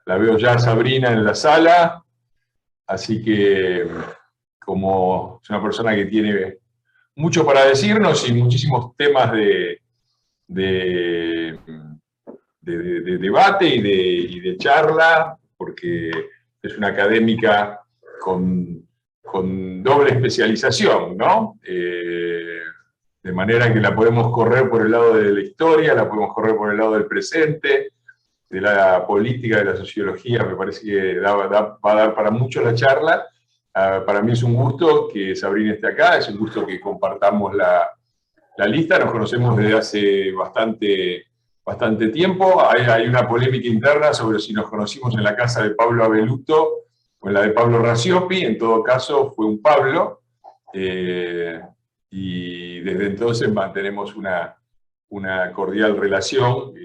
La veo ya a Sabrina en la sala, así que como es una persona que tiene mucho para decirnos y muchísimos temas de, de debate y de charla, porque es una académica con doble especialización, ¿no? De manera que la podemos correr por el lado de la historia, la podemos correr por el lado del presente, de la política, de la sociología. Me parece que va a dar para mucho la charla. Para mí es un gusto que Sabrina esté acá, es un gusto que compartamos la lista. Nos conocemos desde hace bastante tiempo. Hay una polémica interna sobre si nos conocimos en la casa de Pablo Abeluto o en la de Pablo Raciopi. En todo caso, fue un Pablo. Y desde entonces mantenemos una cordial relación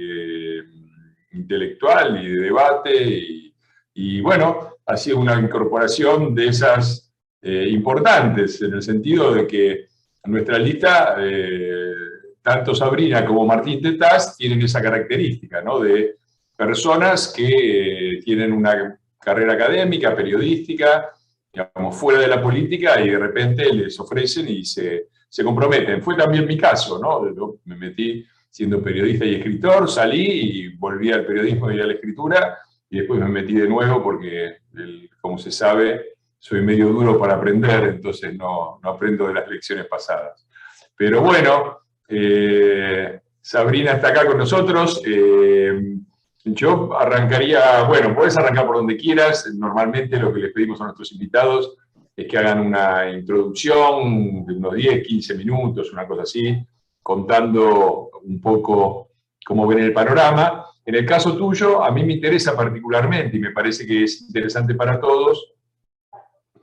intelectual y de debate. Y bueno, ha sido una incorporación de esas importantes, en el sentido de que nuestra lista, tanto Sabrina como Martín Tetaz tienen esa característica, ¿no? De personas que tienen una carrera académica, periodística, digamos, fuera de la política, y de repente les ofrecen y se comprometen. Fue también mi caso, ¿no? Yo me metí siendo periodista y escritor, salí y volví al periodismo y a la escritura, y después me metí de nuevo porque, como se sabe, soy medio duro para aprender, entonces no aprendo de las lecciones pasadas. Pero bueno, Sabrina está acá con nosotros. Yo arrancaría, bueno, puedes arrancar por donde quieras. Normalmente lo que les pedimos a nuestros invitados es que hagan una introducción de unos 10, 15 minutos, una cosa así, contando un poco cómo ven el panorama. En el caso tuyo, a mí me interesa particularmente, y me parece que es interesante para todos,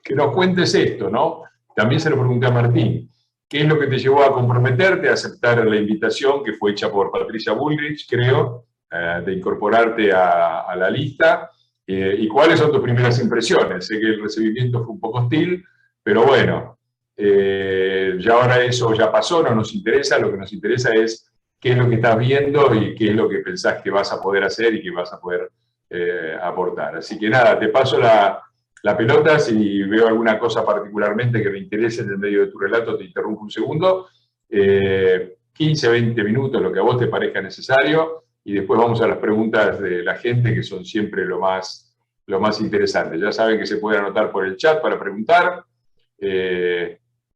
que nos cuentes esto, ¿no? También se lo pregunté a Martín. ¿Qué es lo que te llevó a comprometerte, a aceptar la invitación que fue hecha por Patricia Bullrich, creo, de incorporarte a la lista? ¿Y cuáles son tus primeras impresiones? Sé que el recibimiento fue un poco hostil, pero bueno, ya ahora eso ya pasó, no nos interesa. Lo que nos interesa es qué es lo que estás viendo y qué es lo que pensás que vas a poder hacer y que vas a poder aportar. Así que nada, te paso la pelota. Si veo alguna cosa particularmente que me interese en el medio de tu relato, te interrumpo un segundo. 15, 20 minutos, lo que a vos te parezca necesario, y después vamos a las preguntas de la gente, que son siempre lo más interesante. Ya saben que se puede anotar por el chat para preguntar.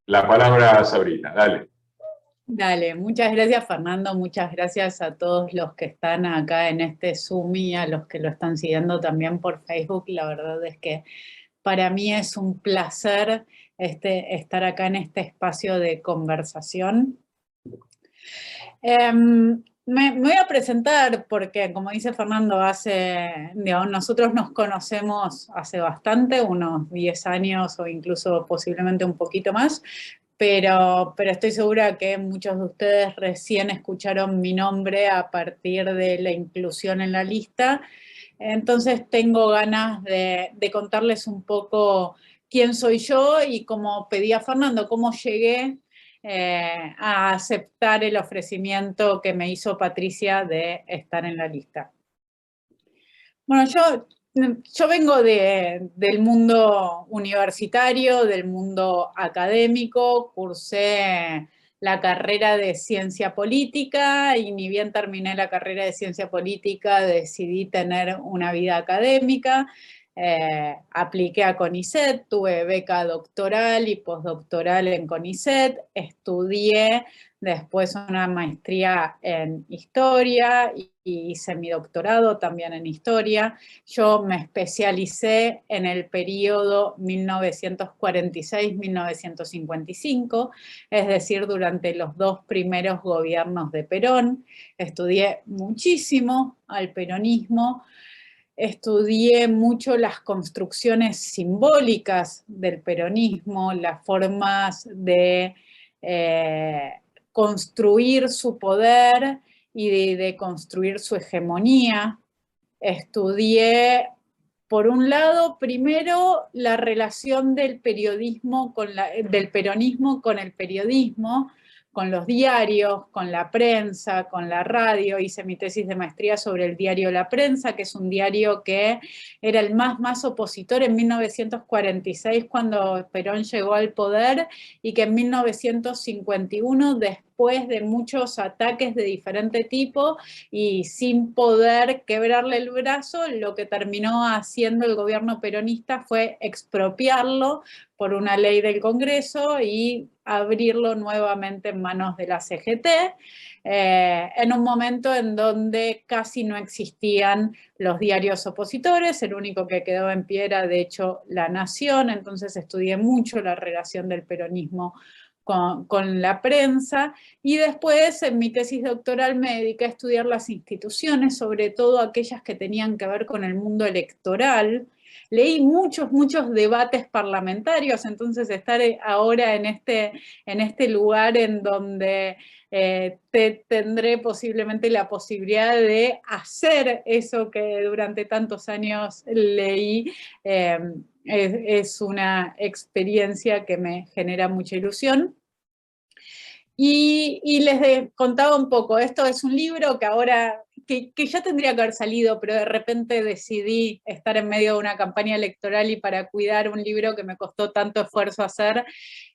La palabra a Sabrina, dale. Dale, muchas gracias Fernando, muchas gracias a todos los que están acá en este Zoom y a los que lo están siguiendo también por Facebook. La verdad es que para mí es un placer estar acá en este espacio de conversación. Me voy a presentar porque, como dice Fernando, nosotros nos conocemos hace bastante, unos 10 años o incluso posiblemente un poquito más, pero estoy segura que muchos de ustedes recién escucharon mi nombre a partir de la inclusión en la lista. Entonces tengo ganas de contarles un poco quién soy yo y, como pedía Fernando, cómo llegué a aceptar el ofrecimiento que me hizo Patricia de estar en la lista. Bueno, yo vengo del mundo universitario, del mundo académico. Cursé la carrera de ciencia política y ni bien terminé la carrera de ciencia política decidí tener una vida académica. Apliqué a CONICET, tuve beca doctoral y postdoctoral en CONICET, estudié después una maestría en historia y hice mi doctorado también en historia. Yo me especialicé en el periodo 1946-1955, es decir, durante los dos primeros gobiernos de Perón. Estudié muchísimo al peronismo, estudié mucho las construcciones simbólicas del peronismo, las formas de construir su poder y de construir su hegemonía. Estudié, por un lado, primero la relación del peronismo con el periodismo, con los diarios, con la prensa, con la radio. Hice mi tesis de maestría sobre el diario La Prensa, que es un diario que era el más opositor en 1946 cuando Perón llegó al poder, y que en 1951, después de muchos ataques de diferente tipo y sin poder quebrarle el brazo, lo que terminó haciendo el gobierno peronista fue expropiarlo por una ley del Congreso y abrirlo nuevamente en manos de la CGT, en un momento en donde casi no existían los diarios opositores. El único que quedó en pie era, de hecho, La Nación. Entonces estudié mucho la relación del peronismo con la prensa, y después en mi tesis doctoral me dediqué a estudiar las instituciones, sobre todo aquellas que tenían que ver con el mundo electoral. Leí muchos debates parlamentarios, entonces estar ahora en este lugar en donde tendré posiblemente la posibilidad de hacer eso que durante tantos años leí, es una experiencia que me genera mucha ilusión. Y les contaba un poco, esto es un libro que ahora, que ya tendría que haber salido, pero de repente decidí estar en medio de una campaña electoral y para cuidar un libro que me costó tanto esfuerzo hacer,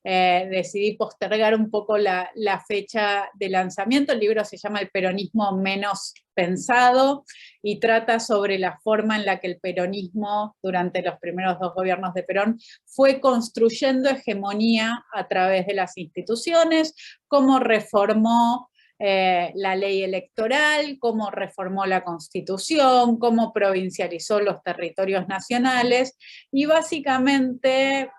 decidí postergar un poco la fecha de lanzamiento. El libro se llama El peronismo menos pensado y trata sobre la forma en la que el peronismo, durante los primeros 2 gobiernos de Perón, fue construyendo hegemonía a través de las instituciones, cómo reformó la ley electoral, cómo reformó la Constitución, cómo provincializó los territorios nacionales, y básicamente,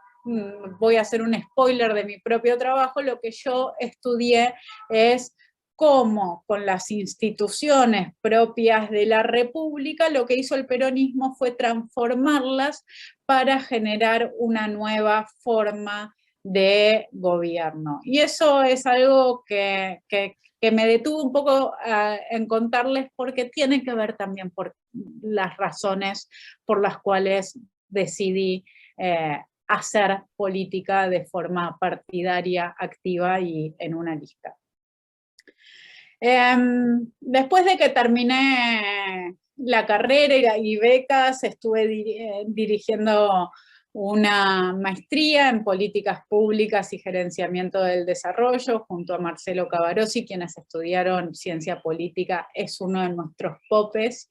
voy a hacer un spoiler de mi propio trabajo, lo que yo estudié es cómo con las instituciones propias de la República lo que hizo el peronismo fue transformarlas para generar una nueva forma de gobierno. Y eso es algo que me detuvo un poco en contarles, porque tiene que ver también por las razones por las cuales decidí hacer política de forma partidaria, activa y en una lista. Después de que terminé la carrera y becas, estuve dirigiendo una maestría en políticas públicas y gerenciamiento del desarrollo junto a Marcelo Cavarossi, quienes estudiaron ciencia política. Es uno de nuestros popes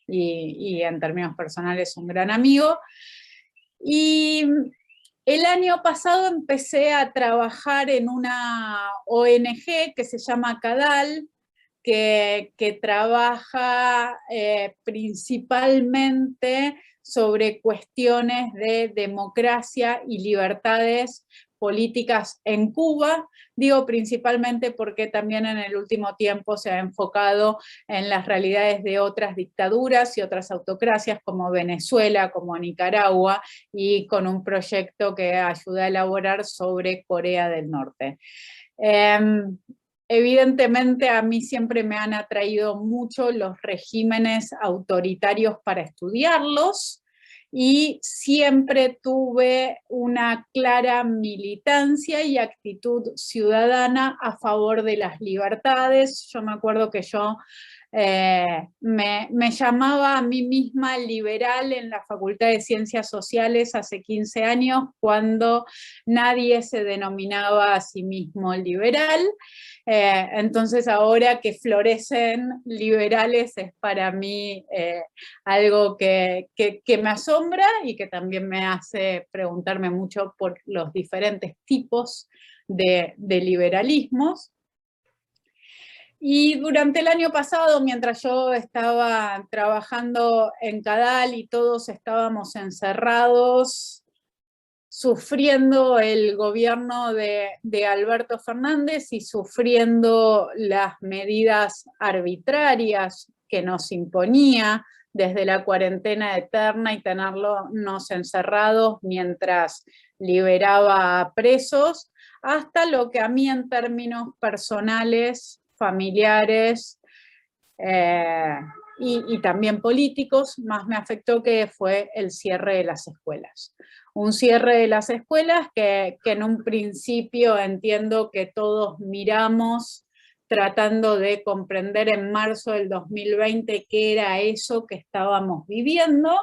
y en términos personales un gran amigo. Y el año pasado empecé a trabajar en una ONG que se llama CADAL, que trabaja principalmente sobre cuestiones de democracia y libertades políticas en Cuba. Digo principalmente porque también en el último tiempo se ha enfocado en las realidades de otras dictaduras y otras autocracias como Venezuela, como Nicaragua, y con un proyecto que ayuda a elaborar sobre Corea del Norte. Evidentemente a mí siempre me han atraído mucho los regímenes autoritarios para estudiarlos, y siempre tuve una clara militancia y actitud ciudadana a favor de las libertades. Yo me acuerdo que yo me llamaba a mí misma liberal en la Facultad de Ciencias Sociales hace 15 años, cuando nadie se denominaba a sí mismo liberal. Entonces ahora que florecen liberales es para mí algo que me asombra y que también me hace preguntarme mucho por los diferentes tipos de liberalismos. Y durante el año pasado, mientras yo estaba trabajando en CADAL y todos estábamos encerrados, sufriendo el gobierno de Alberto Fernández y sufriendo las medidas arbitrarias que nos imponía, desde la cuarentena eterna y tenernos encerrados mientras liberaba a presos, hasta lo que a mí en términos personales, familiares y también políticos, más me afectó, que fue el cierre de las escuelas. Un cierre de las escuelas que en un principio entiendo que todos miramos tratando de comprender en marzo del 2020 qué era eso que estábamos viviendo,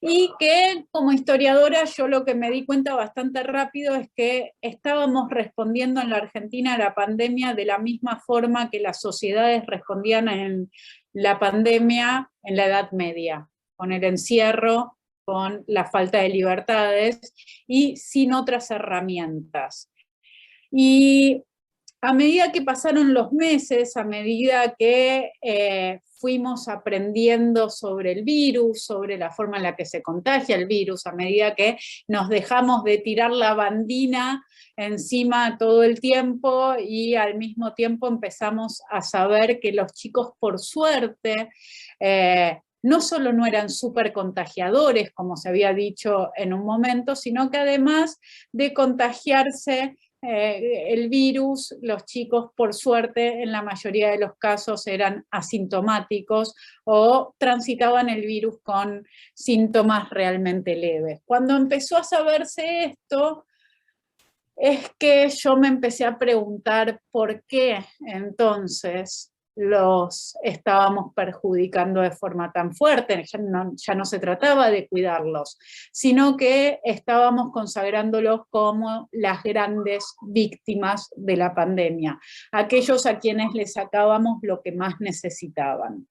y que como historiadora yo lo que me di cuenta bastante rápido es que estábamos respondiendo en la Argentina a la pandemia de la misma forma que las sociedades respondían en la pandemia en la Edad Media, con el encierro, con la falta de libertades y sin otras herramientas. Y a medida que pasaron los meses, a medida que fuimos aprendiendo sobre el virus, sobre la forma en la que se contagia el virus, a medida que nos dejamos de tirar la bandina encima todo el tiempo y al mismo tiempo empezamos a saber que los chicos, por suerte, no solo no eran súper contagiadores, como se había dicho en un momento, sino que además de contagiarse el virus, los chicos, por suerte, en la mayoría de los casos eran asintomáticos o transitaban el virus con síntomas realmente leves. Cuando empezó a saberse esto, es que yo me empecé a preguntar por qué entonces los estábamos perjudicando de forma tan fuerte. Ya no se trataba de cuidarlos, sino que estábamos consagrándolos como las grandes víctimas de la pandemia, aquellos a quienes les sacábamos lo que más necesitaban.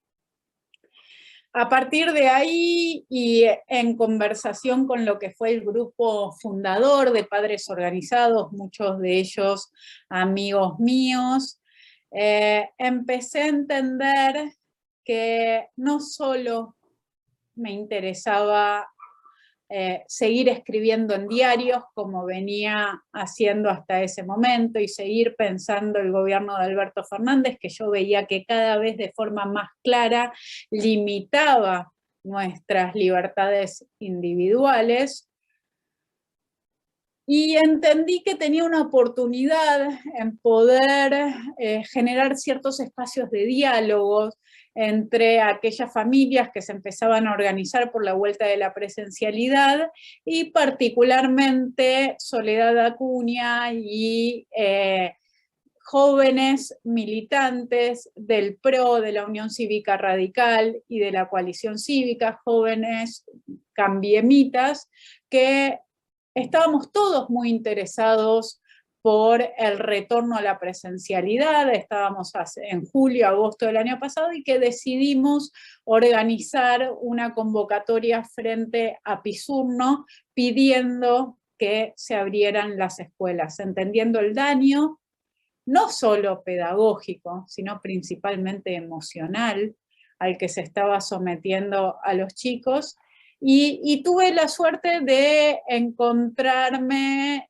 A partir de ahí, y en conversación con lo que fue el grupo fundador de Padres Organizados, muchos de ellos amigos míos, empecé a entender que no solo me interesaba seguir escribiendo en diarios como venía haciendo hasta ese momento y seguir pensando el gobierno de Alberto Fernández, que yo veía que cada vez de forma más clara limitaba nuestras libertades individuales. Y entendí que tenía una oportunidad en poder generar ciertos espacios de diálogo entre aquellas familias que se empezaban a organizar por la vuelta de la presencialidad y particularmente Soledad Acuña y jóvenes militantes del PRO, de la Unión Cívica Radical y de la Coalición Cívica, jóvenes cambiemitas, que estábamos todos muy interesados por el retorno a la presencialidad, estábamos en julio, agosto del año pasado, y que decidimos organizar una convocatoria frente a Pisurno pidiendo que se abrieran las escuelas, entendiendo el daño, no solo pedagógico, sino principalmente emocional, al que se estaba sometiendo a los chicos. Y tuve la suerte de encontrarme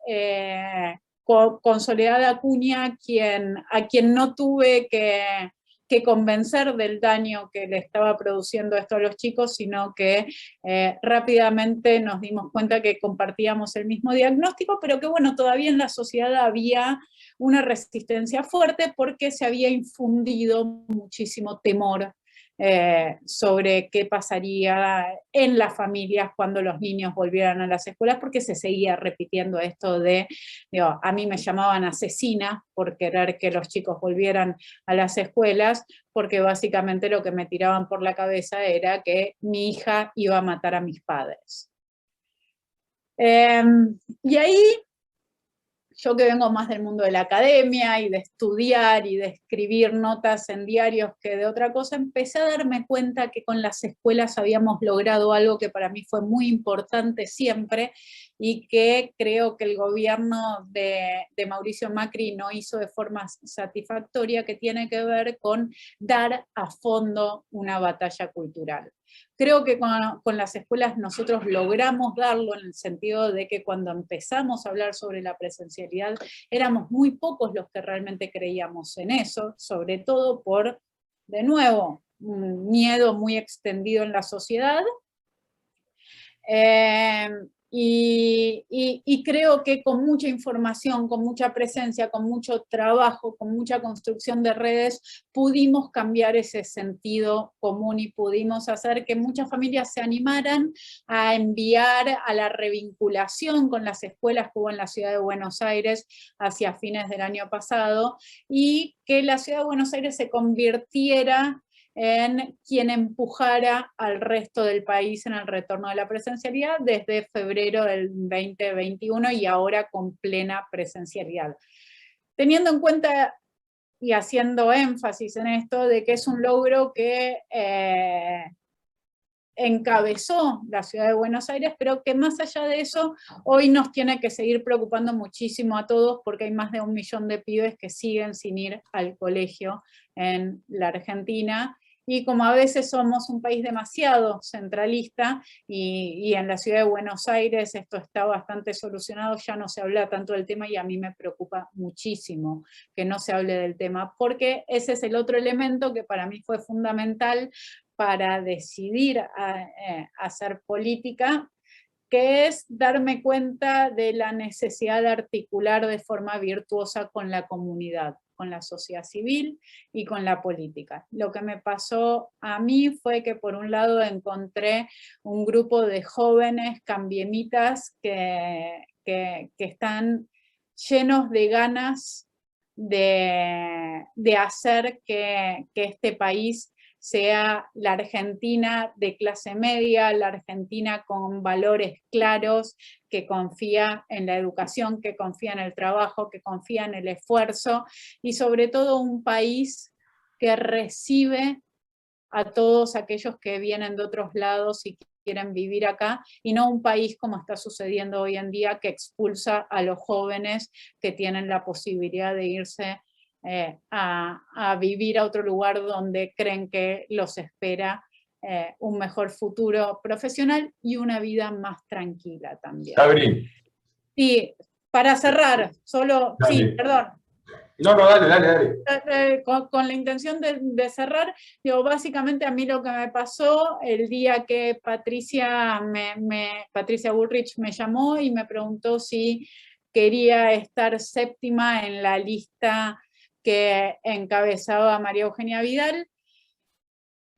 con Soledad Acuña, a quien no tuve que convencer del daño que le estaba produciendo esto a los chicos, sino que rápidamente nos dimos cuenta que compartíamos el mismo diagnóstico, pero que bueno, todavía en la sociedad había una resistencia fuerte porque se había infundido muchísimo temor sobre qué pasaría en las familias cuando los niños volvieran a las escuelas, porque se seguía repitiendo esto de, digo, a mí me llamaban asesina por querer que los chicos volvieran a las escuelas, porque básicamente lo que me tiraban por la cabeza era que mi hija iba a matar a mis padres. Y ahí, yo que vengo más del mundo de la academia y de estudiar y de escribir notas en diarios que de otra cosa, empecé a darme cuenta que con las escuelas habíamos logrado algo que para mí fue muy importante siempre y que creo que el gobierno de Mauricio Macri no hizo de forma satisfactoria, que tiene que ver con dar a fondo una batalla cultural. Creo que con las escuelas nosotros logramos darlo en el sentido de que cuando empezamos a hablar sobre la presencialidad éramos muy pocos los que realmente creíamos en eso, sobre todo por, de nuevo, un miedo muy extendido en la sociedad. Y creo que con mucha información, con mucha presencia, con mucho trabajo, con mucha construcción de redes, pudimos cambiar ese sentido común y pudimos hacer que muchas familias se animaran a enviar a la revinculación con las escuelas que hubo en la ciudad de Buenos Aires hacia fines del año pasado, y que la ciudad de Buenos Aires se convirtiera en quien empujara al resto del país en el retorno de la presencialidad desde febrero del 2021 y ahora con plena presencialidad. Teniendo en cuenta y haciendo énfasis en esto de que es un logro que encabezó la ciudad de Buenos Aires, pero que más allá de eso, hoy nos tiene que seguir preocupando muchísimo a todos porque hay más de 1 millón de pibes que siguen sin ir al colegio en la Argentina. Y como a veces somos un país demasiado centralista y en la ciudad de Buenos Aires esto está bastante solucionado, ya no se habla tanto del tema y a mí me preocupa muchísimo que no se hable del tema, porque ese es el otro elemento que para mí fue fundamental para decidir hacer política, que es darme cuenta de la necesidad de articular de forma virtuosa con la comunidad, con la sociedad civil y con la política. Lo que me pasó a mí fue que por un lado encontré un grupo de jóvenes cambiemitas que están llenos de ganas de hacer que este país sea la Argentina de clase media, la Argentina con valores claros, que confía en la educación, que confía en el trabajo, que confía en el esfuerzo, y sobre todo un país que recibe a todos aquellos que vienen de otros lados y quieren vivir acá, y no un país como está sucediendo hoy en día, que expulsa a los jóvenes que tienen la posibilidad de irse a vivir a otro lugar donde creen que los espera un mejor futuro profesional y una vida más tranquila también. Sabri. Y para cerrar, solo, Dale. sí, perdón. No, dale. Con la intención de cerrar, digo, básicamente a mí lo que me pasó el día que Patricia Bullrich me llamó y me preguntó si quería estar séptima en la lista que encabezaba María Eugenia Vidal,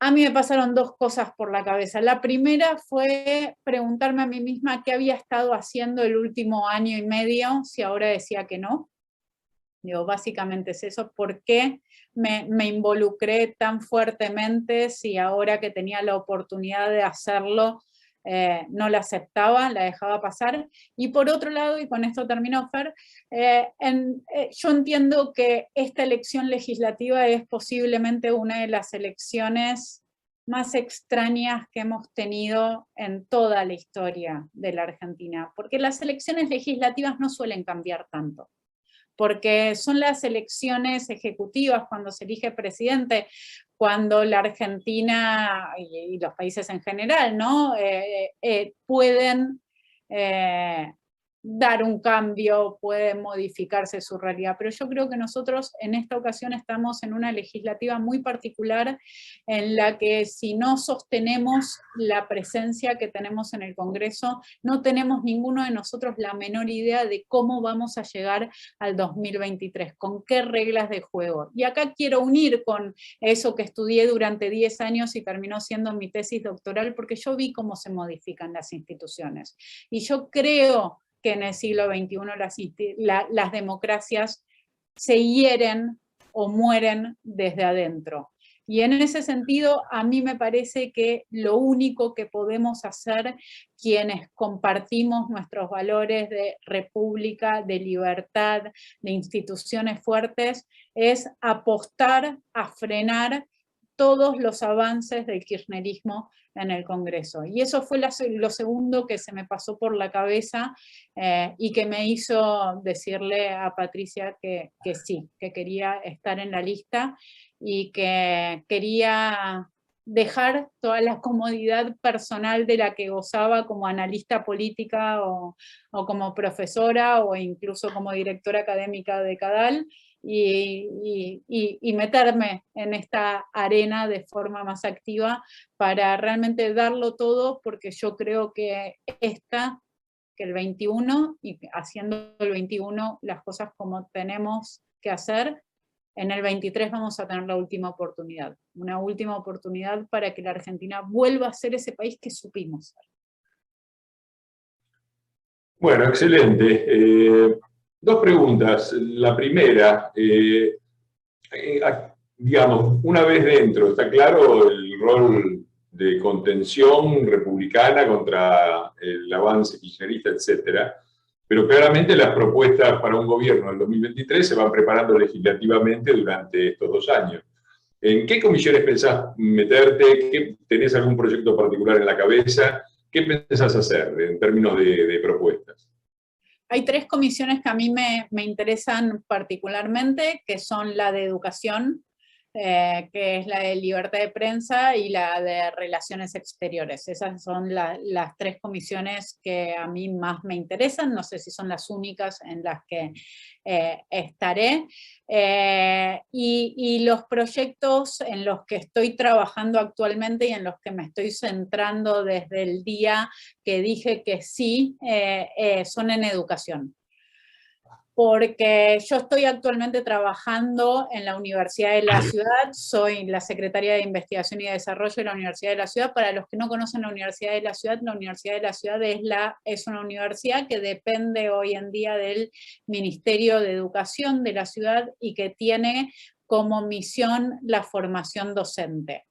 a mí me pasaron 2 cosas por la cabeza. La primera fue preguntarme a mí misma qué había estado haciendo el último año y medio, si ahora decía que no. Digo, básicamente es eso, ¿por qué me involucré tan fuertemente si ahora que tenía la oportunidad de hacerlo no la aceptaba, la dejaba pasar? Y por otro lado, y con esto termino, Fer, yo entiendo que esta elección legislativa es posiblemente una de las elecciones más extrañas que hemos tenido en toda la historia de la Argentina, porque las elecciones legislativas no suelen cambiar tanto, porque son las elecciones ejecutivas cuando se elige presidente, cuando la Argentina y los países en general, ¿no? Pueden dar un cambio, puede modificarse su realidad. Pero yo creo que nosotros en esta ocasión estamos en una legislativa muy particular en la que si no sostenemos la presencia que tenemos en el Congreso, no tenemos ninguno de nosotros la menor idea de cómo vamos a llegar al 2023, con qué reglas de juego. Y acá quiero unir con eso que estudié durante 10 años y terminó siendo mi tesis doctoral, porque yo vi cómo se modifican las instituciones. Y yo creo que en el siglo XXI las democracias se hieren o mueren desde adentro. Y en ese sentido, a mí me parece que lo único que podemos hacer quienes compartimos nuestros valores de república, de libertad, de instituciones fuertes, es apostar a frenar todos los avances del kirchnerismo en el Congreso. Y eso fue lo segundo que se me pasó por la cabeza y que me hizo decirle a Patricia que sí, que quería estar en la lista y que quería dejar toda la comodidad personal de la que gozaba como analista política o como profesora o incluso como directora académica de CADAL, y meterme en esta arena de forma más activa para realmente darlo todo, porque yo creo que esta que el 21, y haciendo el 21 las cosas como tenemos que hacer, en el 23 vamos a tener la última oportunidad. Una última oportunidad para que la Argentina vuelva a ser ese país que supimos ser. Bueno, excelente. Dos preguntas. La primera, digamos, una vez dentro, está claro el rol de contención republicana contra el avance kirchnerista, etcétera, pero claramente las propuestas para un gobierno del 2023 se van preparando legislativamente durante estos 2 años. ¿En qué comisiones pensás meterte? ¿Tenés algún proyecto particular en la cabeza? ¿Qué pensás hacer en términos de propuestas? Hay 3 comisiones que a mí me interesan particularmente, que son la de educación, que es la de libertad de prensa, y la de relaciones exteriores. Esas son las 3 comisiones que a mí más me interesan, no sé si son las únicas en las que estaré. Y los proyectos en los que estoy trabajando actualmente y en los que me estoy centrando desde el día que dije que sí, son en educación. Porque yo estoy actualmente trabajando en la Universidad de la Ciudad, soy la secretaria de Investigación y Desarrollo de la Universidad de la Ciudad. Para los que no conocen la Universidad de la Ciudad es una universidad que depende hoy en día del Ministerio de Educación de la ciudad y que tiene como misión la formación docente.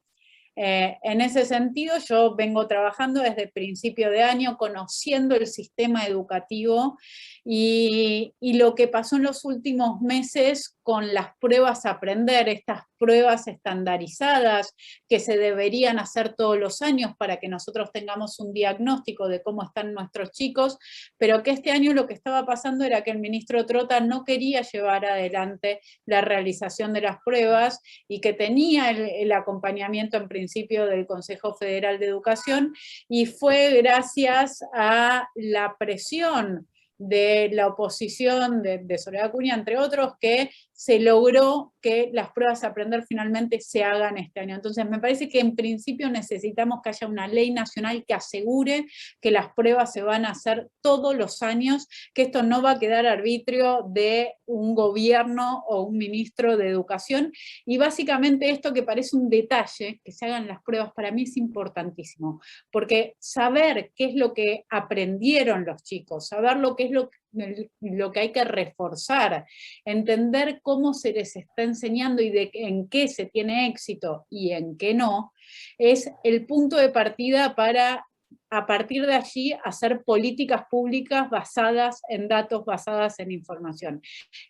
En ese sentido, yo vengo trabajando desde principio de año, conociendo el sistema educativo y lo que pasó en los últimos meses con las pruebas a aprender, estas pruebas estandarizadas que se deberían hacer todos los años para que nosotros tengamos un diagnóstico de cómo están nuestros chicos, pero que este año lo que estaba pasando era que el ministro Trota no quería llevar adelante la realización de las pruebas y que tenía el acompañamiento en principio del Consejo Federal de Educación, y fue gracias a la presión de la oposición de Soledad Acuña, entre otros, que se logró que las pruebas a aprender finalmente se hagan este año. Entonces me parece que en principio necesitamos que haya una ley nacional que asegure que las pruebas se van a hacer todos los años, que esto no va a quedar arbitrio de un gobierno o un ministro de educación, y básicamente esto que parece un detalle, que se hagan las pruebas, para mí es importantísimo, porque saber qué es lo que aprendieron los chicos, saber lo que es lo que hay que reforzar, entender cómo se les está enseñando y en qué se tiene éxito y en qué no, es el punto de partida para, a partir de allí, hacer políticas públicas basadas en datos, basadas en información.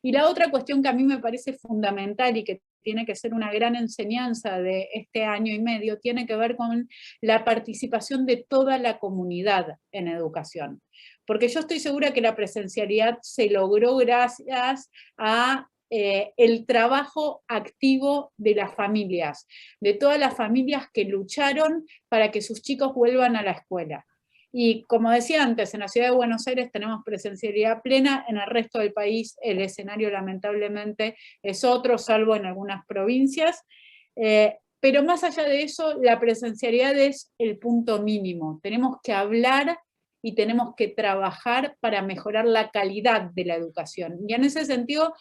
Y la otra cuestión que a mí me parece fundamental y que tiene que ser una gran enseñanza de este año y medio, tiene que ver con la participación de toda la comunidad en educación. Porque yo estoy segura que la presencialidad se logró gracias a el trabajo activo de las familias, de todas las familias que lucharon para que sus chicos vuelvan a la escuela. Y como decía antes, en la ciudad de Buenos Aires tenemos presencialidad plena, en el resto del país el escenario lamentablemente es otro, salvo en algunas provincias. Pero más allá de eso, la presencialidad es el punto mínimo. Tenemos que hablar y tenemos que trabajar para mejorar la calidad de la educación. Y en ese sentido,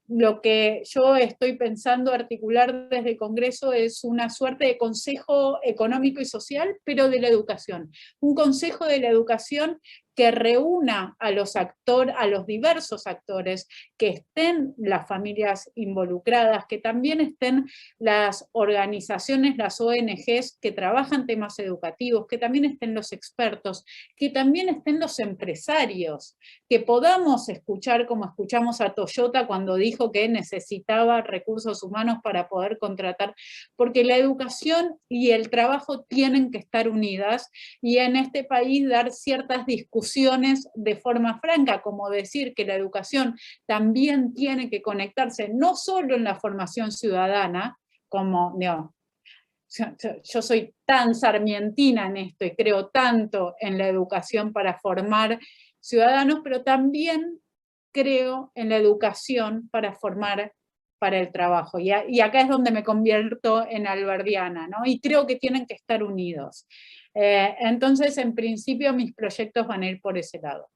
lo que yo estoy pensando articular desde el Congreso es una suerte de consejo económico y social, pero de la educación. Un consejo de la educación que reúna a los diversos actores, que estén las familias involucradas, que también estén las organizaciones, las ONGs que trabajan temas educativos, que también estén los expertos, que también estén los empresarios, que podamos escuchar como escuchamos a Toyota cuando dijo que necesitaba recursos humanos para poder contratar, porque la educación y el trabajo tienen que estar unidas, y en este país dar ciertas discusiones de forma franca, como decir que la educación también tiene que conectarse no solo en la formación ciudadana, como no, yo soy tan sarmientina en esto y creo tanto en la educación para formar ciudadanos, pero también creo en la educación para formar para el trabajo. Y acá es donde me convierto en alberdiana, ¿no? Y creo que tienen que estar unidos. Entonces, en principio, mis proyectos van a ir por ese lado.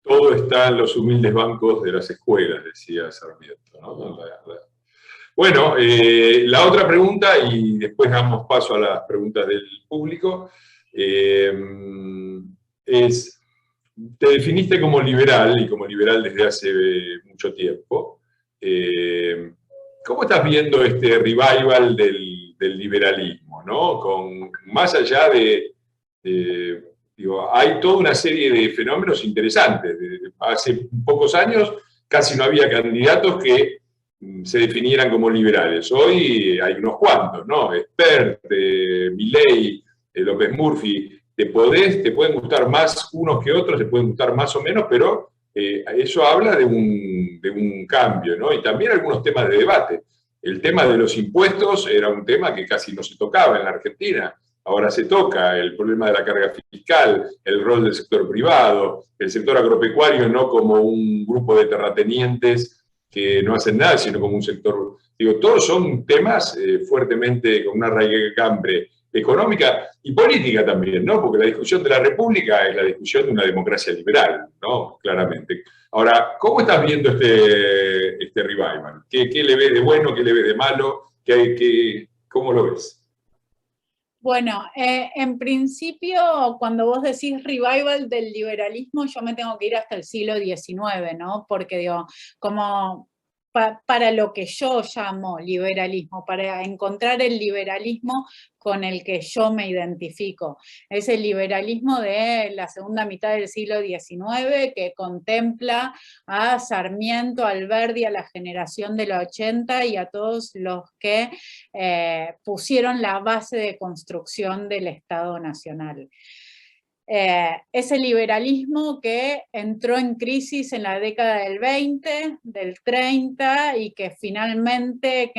Todo está en los humildes bancos de las escuelas, decía Sarmiento, ¿no? Bueno, la otra pregunta, y después damos paso a las preguntas del público, es, te definiste como liberal, y como liberal desde hace mucho tiempo. ¿Cómo estás viendo este revival del liberalismo, ¿no? Más allá digo, hay toda una serie de fenómenos interesantes. Hace pocos años casi no había candidatos que se definieran como liberales. Hoy hay unos cuantos, ¿no? Espert, Milei, López Murphy. Te pueden gustar más unos que otros, te pueden gustar más o menos, pero eso habla de un cambio, ¿no? Y también algunos temas de debate. El tema de los impuestos era un tema que casi no se tocaba en la Argentina. Ahora se toca el problema de la carga fiscal, el rol del sector privado, el sector agropecuario no como un grupo de terratenientes que no hacen nada, sino como un sector... Digo, todos son temas fuertemente con una raigambre económica y política también, ¿no? Porque la discusión de la República es la discusión de una democracia liberal, ¿no? Claramente. Ahora, ¿cómo estás viendo este revival? ¿Qué le ves de bueno? ¿Qué le ves de malo? ¿Cómo lo ves? Bueno, en principio, cuando vos decís revival del liberalismo, yo me tengo que ir hasta el siglo XIX, ¿no? Porque digo, como para lo que yo llamo liberalismo, para encontrar el liberalismo con el que yo me identifico. Es el liberalismo de la segunda mitad del siglo XIX, que contempla a Sarmiento, a Alberdi, a la generación de los 80 y a todos los que pusieron la base de construcción del Estado Nacional. Ese liberalismo que entró en crisis en la década del 20, del 30 y que finalmente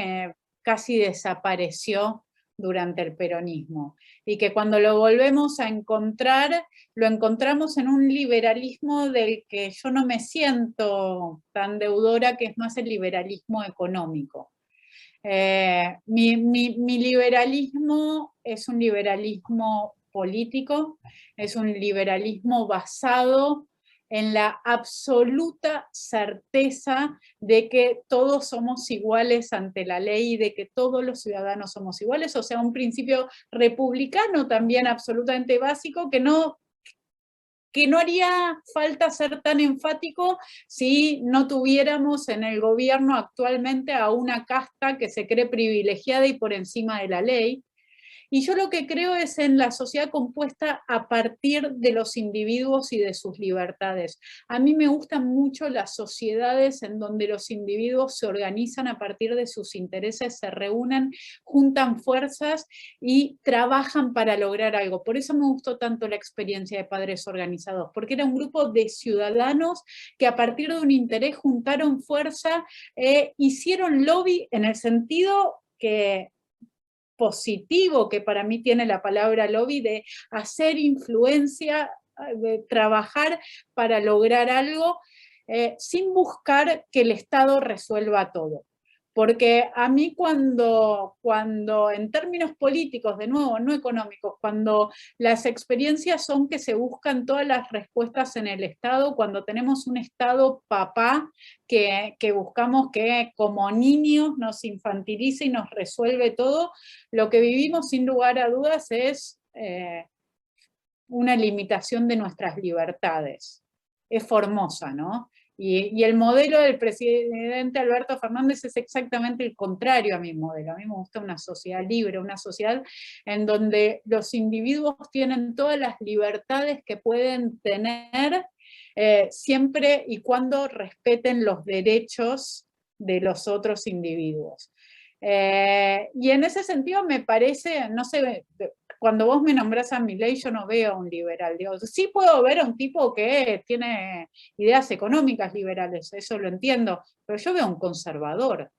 casi desapareció durante el peronismo. Y que cuando lo volvemos a encontrar, lo encontramos en un liberalismo del que yo no me siento tan deudora, que es más el liberalismo económico. Mi liberalismo es un liberalismo político, es un liberalismo basado en la absoluta certeza de que todos somos iguales ante la ley y de que todos los ciudadanos somos iguales, o sea, un principio republicano también absolutamente básico que no haría falta ser tan enfático si no tuviéramos en el gobierno actualmente a una casta que se cree privilegiada y por encima de la ley. Y yo lo que creo es en la sociedad compuesta a partir de los individuos y de sus libertades. A mí me gustan mucho las sociedades en donde los individuos se organizan a partir de sus intereses, se reúnen, juntan fuerzas y trabajan para lograr algo. Por eso me gustó tanto la experiencia de Padres Organizados, porque era un grupo de ciudadanos que a partir de un interés juntaron fuerza, hicieron lobby en el sentido que positivo que para mí tiene la palabra lobby, de hacer influencia, de trabajar para lograr algo, sin buscar que el Estado resuelva todo. Porque a mí cuando en términos políticos, de nuevo, no económicos, cuando las experiencias son que se buscan todas las respuestas en el Estado, cuando tenemos un Estado papá que buscamos que como niños nos infantilice y nos resuelve todo, lo que vivimos sin lugar a dudas es una limitación de nuestras libertades. Es Formosa, ¿no? Y el modelo del presidente Alberto Fernández es exactamente el contrario a mi modelo. A mí me gusta una sociedad libre, una sociedad en donde los individuos tienen todas las libertades que pueden tener, siempre y cuando respeten los derechos de los otros individuos. Y en ese sentido me parece, no sé, cuando vos me nombrás a Milei yo no veo a un liberal, digo, sí puedo ver a un tipo que tiene ideas económicas liberales, eso lo entiendo, pero yo veo a un conservador,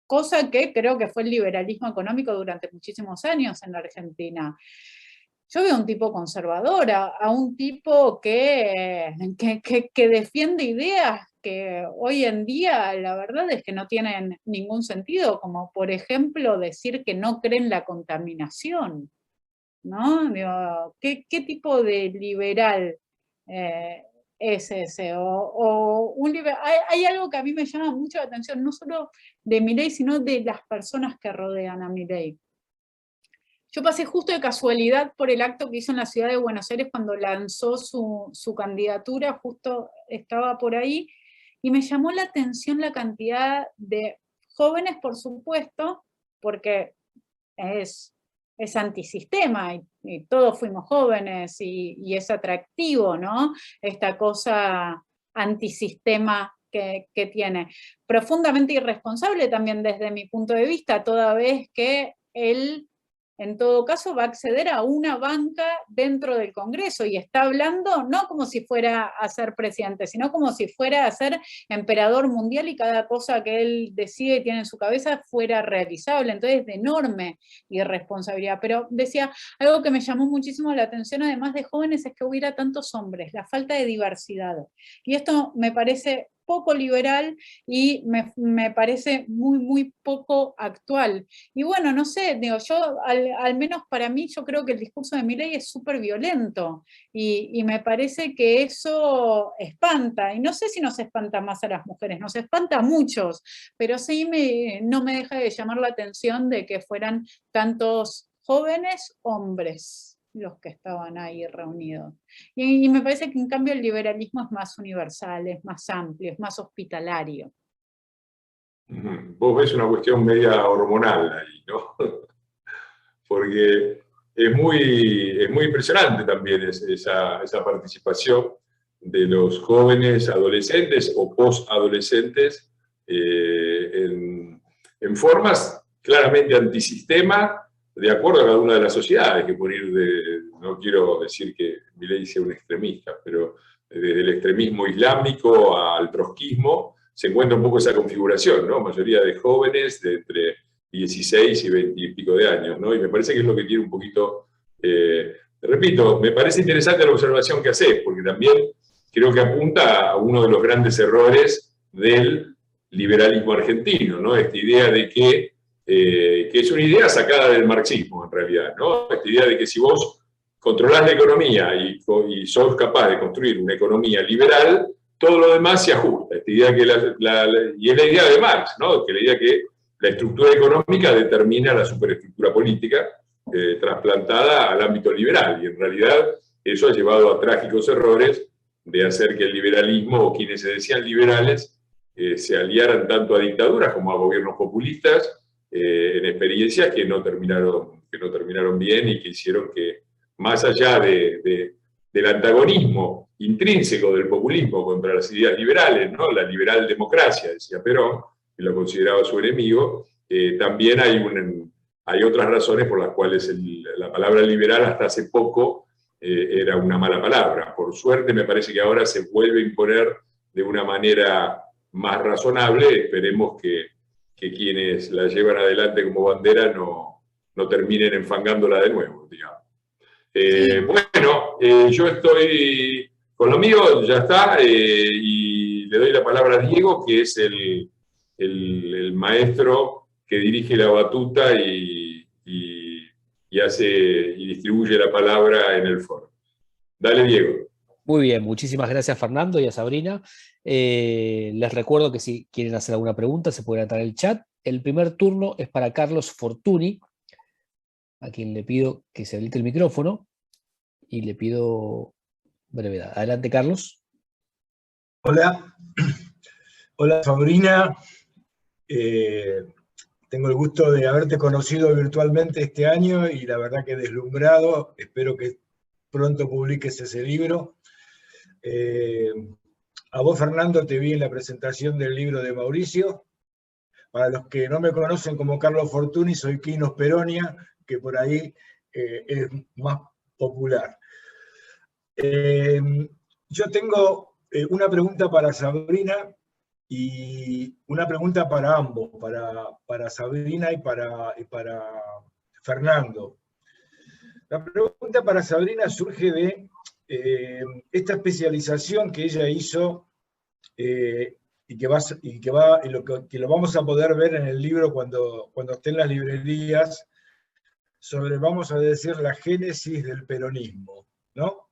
cosa que creo que fue el liberalismo económico durante muchísimos años en la Argentina. Yo veo a un tipo conservador, a un tipo que defiende ideas que hoy en día la verdad es que no tienen ningún sentido, como por ejemplo decir que no creen la contaminación. ¿no? Digo, ¿qué tipo de liberal es ese? Hay algo que a mí me llama mucho la atención, no solo de Milei, sino de las personas que rodean a Milei. Yo pasé justo de casualidad por el acto que hizo en la ciudad de Buenos Aires cuando lanzó su candidatura, justo estaba por ahí, y me llamó la atención la cantidad de jóvenes, por supuesto, porque es antisistema y todos fuimos jóvenes y es atractivo, ¿no? Esta cosa antisistema que tiene. Profundamente irresponsable también desde mi punto de vista, toda vez que él, en todo caso, va a acceder a una banca dentro del Congreso y está hablando no como si fuera a ser presidente, sino como si fuera a ser emperador mundial y cada cosa que él decide y tiene en su cabeza fuera realizable. Entonces, de enorme irresponsabilidad. Pero decía, algo que me llamó muchísimo la atención, además de jóvenes, es que hubiera tantos hombres, la falta de diversidad. Y esto me parece poco liberal y me parece muy, muy poco actual. Y bueno, no sé, digo, yo, al menos para mí, yo creo que el discurso de Milei es súper violento y me parece que eso espanta. Y no sé si nos espanta más a las mujeres, nos espanta a muchos, pero sí no me deja de llamar la atención de que fueran tantos jóvenes hombres los que estaban ahí reunidos. Y me parece que en cambio el liberalismo es más universal, es más amplio, es más hospitalario. Vos ves una cuestión media hormonal ahí, ¿no? Porque es muy impresionante también esa participación de los jóvenes adolescentes o post-adolescentes en formas claramente antisistema, de acuerdo a cada una de las sociedades, que por ir no quiero decir que Milei sea un extremista, pero desde el extremismo islámico al trotskismo se encuentra un poco esa configuración, ¿no? Mayoría de jóvenes de entre 16 y 20 y pico de años, ¿no? Y me parece que es lo que tiene un poquito, repito, me parece interesante la observación que haces, porque también creo que apunta a uno de los grandes errores del liberalismo argentino, ¿no? Esta idea de que es una idea sacada del marxismo, en realidad, ¿no? Esta idea de que si vos controlás la economía y sos capaz de construir una economía liberal, todo lo demás se ajusta. Esta idea que y es la idea de Marx, ¿no? Que la idea que la estructura económica determina la superestructura política trasplantada al ámbito liberal. Y en realidad eso ha llevado a trágicos errores de hacer que el liberalismo, o quienes se decían liberales, se aliaran tanto a dictaduras como a gobiernos populistas, en experiencias que no terminaron bien y que hicieron que, más allá del antagonismo intrínseco del populismo contra las ideas liberales, ¿no? La liberal democracia, decía Perón, que lo consideraba su enemigo, también hay otras razones por las cuales la palabra liberal hasta hace poco era una mala palabra. Por suerte me parece que ahora se vuelve a imponer de una manera más razonable. Esperemos que quienes la llevan adelante como bandera no terminen enfangándola de nuevo, digamos. Bueno, yo estoy con lo mío, ya está, y le doy la palabra a Diego, que es el maestro que dirige la batuta y distribuye la palabra en el foro. Dale, Diego. Muy bien, muchísimas gracias Fernando y a Sabrina. Les recuerdo que si quieren hacer alguna pregunta se pueden entrar en el chat. El primer turno es para Carlos Fortuny, a quien le pido que se habilite el micrófono y le pido brevedad. Adelante, Carlos. Hola. Hola, Sabrina. Tengo el gusto de haberte conocido virtualmente este año y la verdad que deslumbrado. Espero que pronto publiques ese libro. A vos, Fernando, te vi en la presentación del libro de Mauricio. Para los que no me conocen como Carlos Fortuny, soy Quinos Peronia, que por ahí es más popular. Yo tengo una pregunta para Sabrina y una pregunta para ambos, para Sabrina y para Fernando. La pregunta para Sabrina surge de esta especialización que ella hizo y que lo vamos a poder ver en el libro cuando esté en las librerías, sobre, vamos a decir, la génesis del peronismo, ¿no?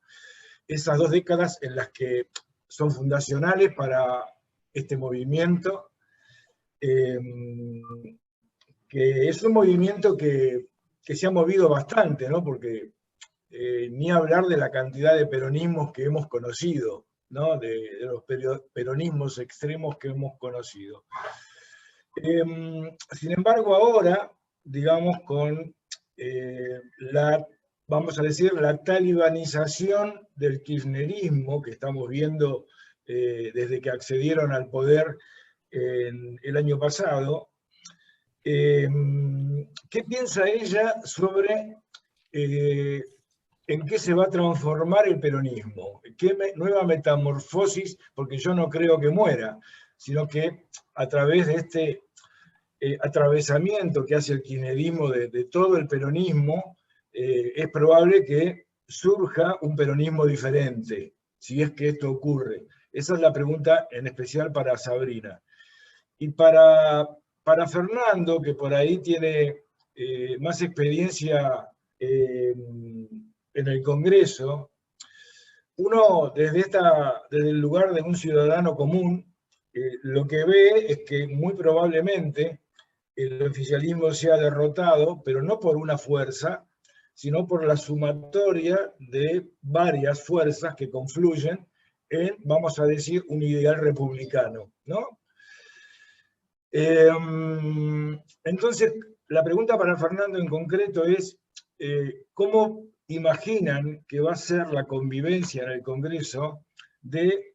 Esas 2 décadas en las que son fundacionales para este movimiento, que es un movimiento que se ha movido bastante, ¿no? Porque ni hablar de la cantidad de peronismos que hemos conocido, ¿no? De los peronismos extremos que hemos conocido. Sin embargo, ahora, digamos, con vamos a decir, la talibanización del kirchnerismo que estamos viendo desde que accedieron al poder el año pasado, ¿qué piensa ella sobre en qué se va a transformar el peronismo? ¿Qué nueva metamorfosis? Porque yo no creo que muera, sino que a través de este atravesamiento que hace el kirchnerismo de todo el peronismo, es probable que surja un peronismo diferente, si es que esto ocurre. Esa es la pregunta en especial para Sabrina. Y para Fernando, que por ahí tiene más experiencia en el Congreso, uno desde el lugar de un ciudadano común, lo que ve es que muy probablemente el oficialismo sea derrotado, pero no por una fuerza, sino por la sumatoria de varias fuerzas que confluyen en, vamos a decir, un ideal republicano, ¿no? Entonces, la pregunta para Fernando en concreto es, ¿cómo imaginan que va a ser la convivencia en el Congreso de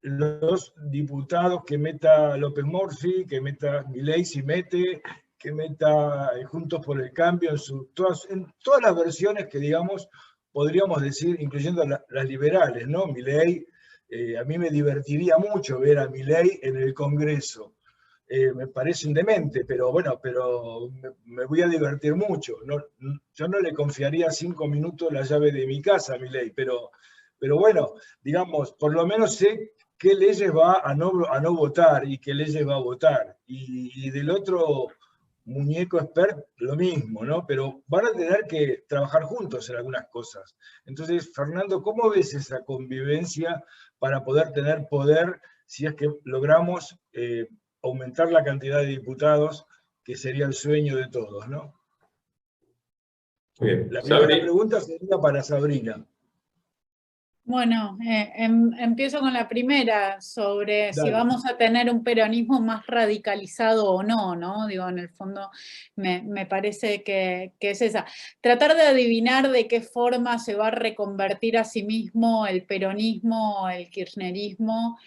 los diputados que meta López Murphy, que meta Milei si mete, que meta Juntos por el Cambio, en todas las versiones que, digamos, podríamos decir, incluyendo las liberales, ¿no? Milei, a mí me divertiría mucho ver a Milei en el Congreso. Me parece un demente, pero bueno, pero me voy a divertir mucho. Yo no le confiaría 5 minutos la llave de mi casa a Milei, pero bueno, digamos, por lo menos sé qué leyes va a no votar y qué leyes va a votar. Y del otro muñeco expert, lo mismo, ¿no? Pero van a tener que trabajar juntos en algunas cosas. Entonces, Fernando, ¿cómo ves esa convivencia para poder tener poder si es que logramos aumentar la cantidad de diputados, que sería el sueño de todos, ¿no? Bien. La primera pregunta sería para Sabrina. Bueno, empiezo con la primera, sobre si Dale. vamos a tener un peronismo más radicalizado o no, ¿no? Digo, en el fondo me parece que es esa. Tratar de adivinar de qué forma se va a reconvertir a sí mismo el peronismo, el kirchnerismo,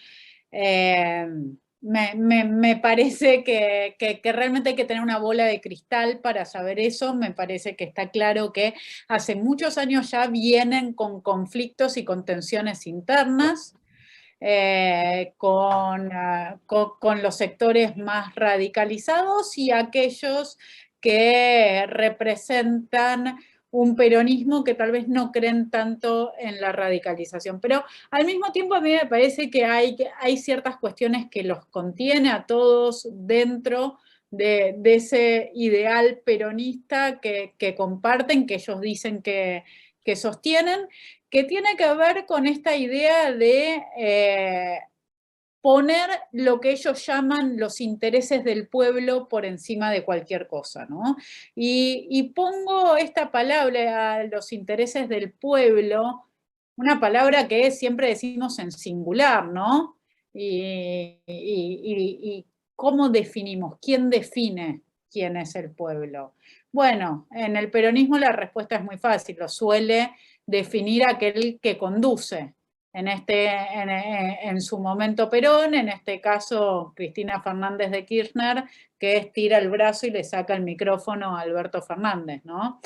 me parece que realmente hay que tener una bola de cristal para saber eso. Me parece que está claro que hace muchos años ya vienen con conflictos y con tensiones internas, con los sectores más radicalizados y aquellos que representan un peronismo que tal vez no creen tanto en la radicalización. Pero al mismo tiempo a mí me parece que hay ciertas cuestiones que los contiene a todos dentro de ese ideal peronista que comparten, que ellos dicen que sostienen, que tiene que ver con esta idea de poner lo que ellos llaman los intereses del pueblo por encima de cualquier cosa, ¿no? Y pongo esta palabra, los intereses del pueblo, una palabra que siempre decimos en singular, ¿no? Y ¿cómo definimos? ¿Quién define quién es el pueblo? Bueno, en el peronismo la respuesta es muy fácil, lo suele definir aquel que conduce. En su momento Perón, en este caso Cristina Fernández de Kirchner, que estira el brazo y le saca el micrófono a Alberto Fernández, ¿no?